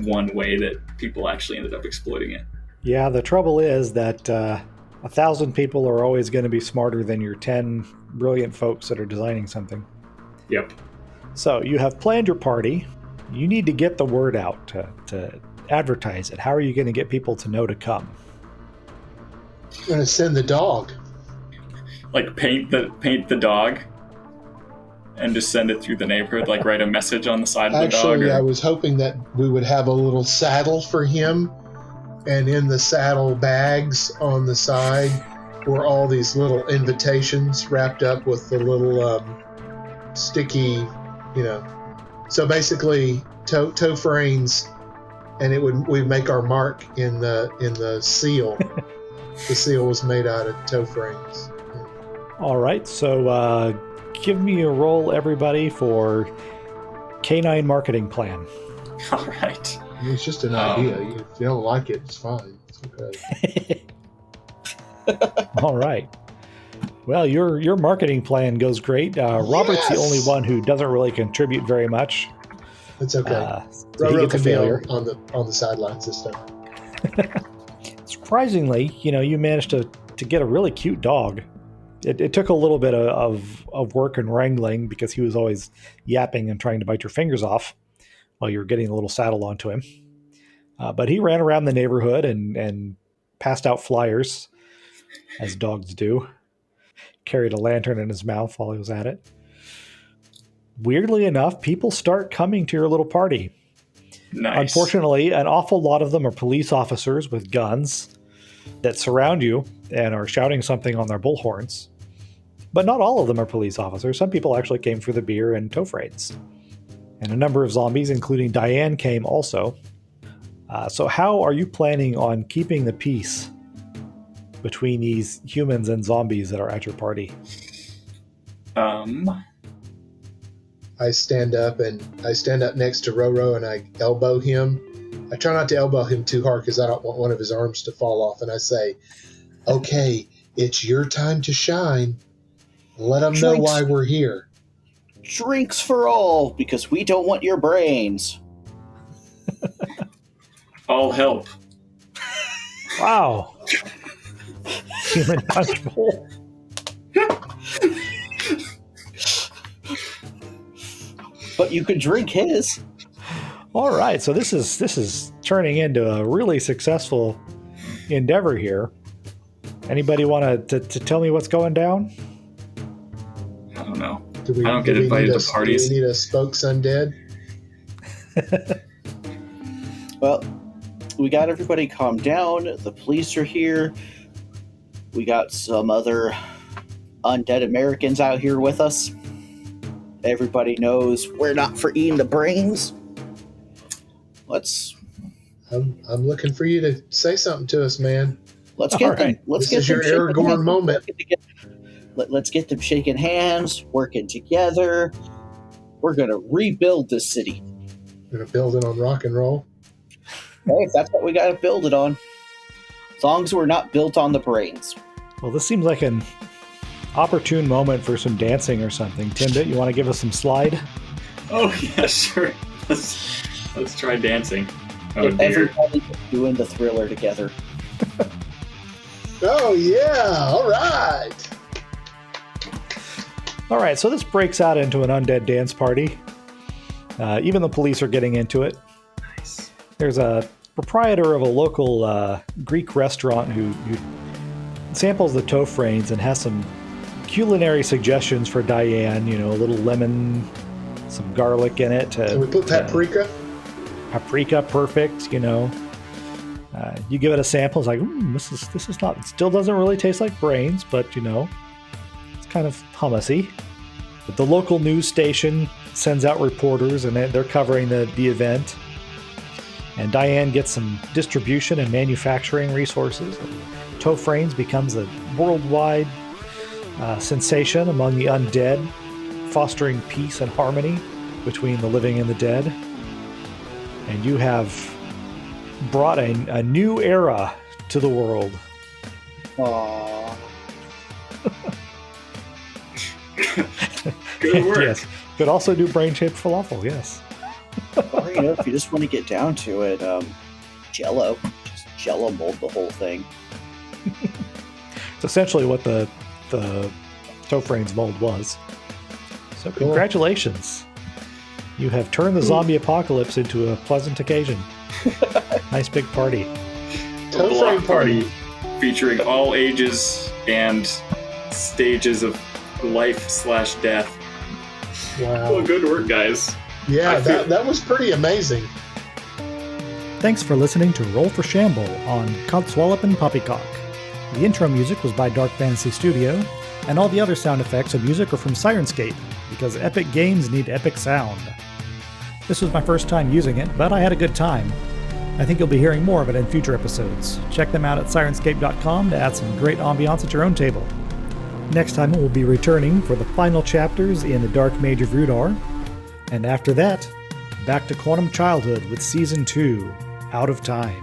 one way that people actually ended up exploiting it. Yeah, the trouble is that 1,000 people are always going to be smarter than your 10 brilliant folks that are designing something. Yep. So you have planned your party. You need to get the word out to advertise it. How are you going to get people to know to come? I'm going to send the dog. Like paint the dog and just send it through the neighborhood, like write a message on the side of the dog. Actually, I was hoping that we would have a little saddle for him, and in the saddle bags on the side were all these little invitations wrapped up with the little sticky, So basically, toe frames, and we'd make our mark in the seal. The seal was made out of toe frames. All right, so give me a roll, everybody, for Canine Marketing Plan. All right. It's just an idea. If you don't like it, it's fine. It's okay. All right. Well, your marketing plan goes great. Robert's the only one who doesn't really contribute very much. It's okay. So he gets a failure on the sidelines this time. Surprisingly, you managed to get a really cute dog. It took a little bit of work and wrangling because he was always yapping and trying to bite your fingers off while you were getting a little saddle onto him. But he ran around the neighborhood and passed out flyers, as dogs do. Carried a lantern in his mouth while he was at it. Weirdly enough, people start coming to your little party. Nice. Unfortunately, an awful lot of them are police officers with guns that surround you and are shouting something on their bullhorns. But not all of them are police officers. Some people actually came for the beer and tow freights. And a number of zombies, including Diane, came also. So how are you planning on keeping the peace between these humans and zombies that are at your party? I stand up next to Roro and I elbow him. I try not to elbow him too hard because I don't want one of his arms to fall off. And I say, okay, it's your time to shine. Let them know why we're here. Drinks for all, because we don't want your brains. I'll help. Wow. Human punch bowl. But you could drink his. All right, so this is turning into a really successful endeavor here. Anybody want to tell me what's going down? I don't know. I don't get invited to parties. Do we need a spokes undead? Well, we got everybody calmed down. The police are here. We got some other undead Americans out here with us. Everybody knows we're not for eating the brains. I'm looking for you to say something to us, man. Let's get them. This is your Aragorn moment. Let's get them shaking hands, working together. We're gonna rebuild this city. We're gonna build it on rock and roll. Hey, that's what we gotta build it on. As long as we're not built on the brains. Well, this seems like an opportune moment for some dancing or something. Timbit, you want to give us some slide? Oh yeah, sure. Let's try dancing. Oh dear. Everybody's doing the Thriller together. Oh yeah! All right. All right, so this breaks out into an undead dance party. Even the police are getting into it. Nice. There's a proprietor of a local Greek restaurant who samples the tofranes and has some culinary suggestions for Diane. You know, a little lemon, some garlic in it. Can we put paprika? Paprika, perfect. You know, you give it a sample. It's like, this is not. It still doesn't really taste like brains, but you know, it's kind of hummusy. But the local news station sends out reporters, and they're covering the event. And Diane gets some distribution and manufacturing resources. Tofranes becomes a worldwide sensation among the undead, fostering peace and harmony between the living and the dead. And you have brought a new era to the world. Aww. Good work. Yes. Could also do brain-shaped falafel, yes. Or, you know, if you just want to get down to it, Jello. Just Jello mold the whole thing. It's essentially what the Tofrane's mold was. So Cool. congratulations. You have turned the zombie apocalypse into a pleasant occasion. Nice big party. A Tofrane block party featuring all ages and stages of life/death. Wow. Well, good work, guys. Yeah, that was pretty amazing. Thanks for listening to Roll for Shamble on Codswallop and Poppycock. The intro music was by Dark Fantasy Studio, and all the other sound effects and music are from Syrinscape, because epic games need epic sound. This was my first time using it, but I had a good time. I think you'll be hearing more of it in future episodes. Check them out at Syrinscape.com to add some great ambiance at your own table. Next time we'll be returning for the final chapters in The Dark Mage of Rudar, and after that, back to Quantum Childhood with Season 2, Out of Time.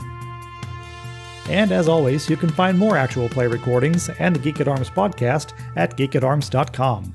And as always, you can find more actual play recordings and the Geek at Arms podcast at geekatarms.com.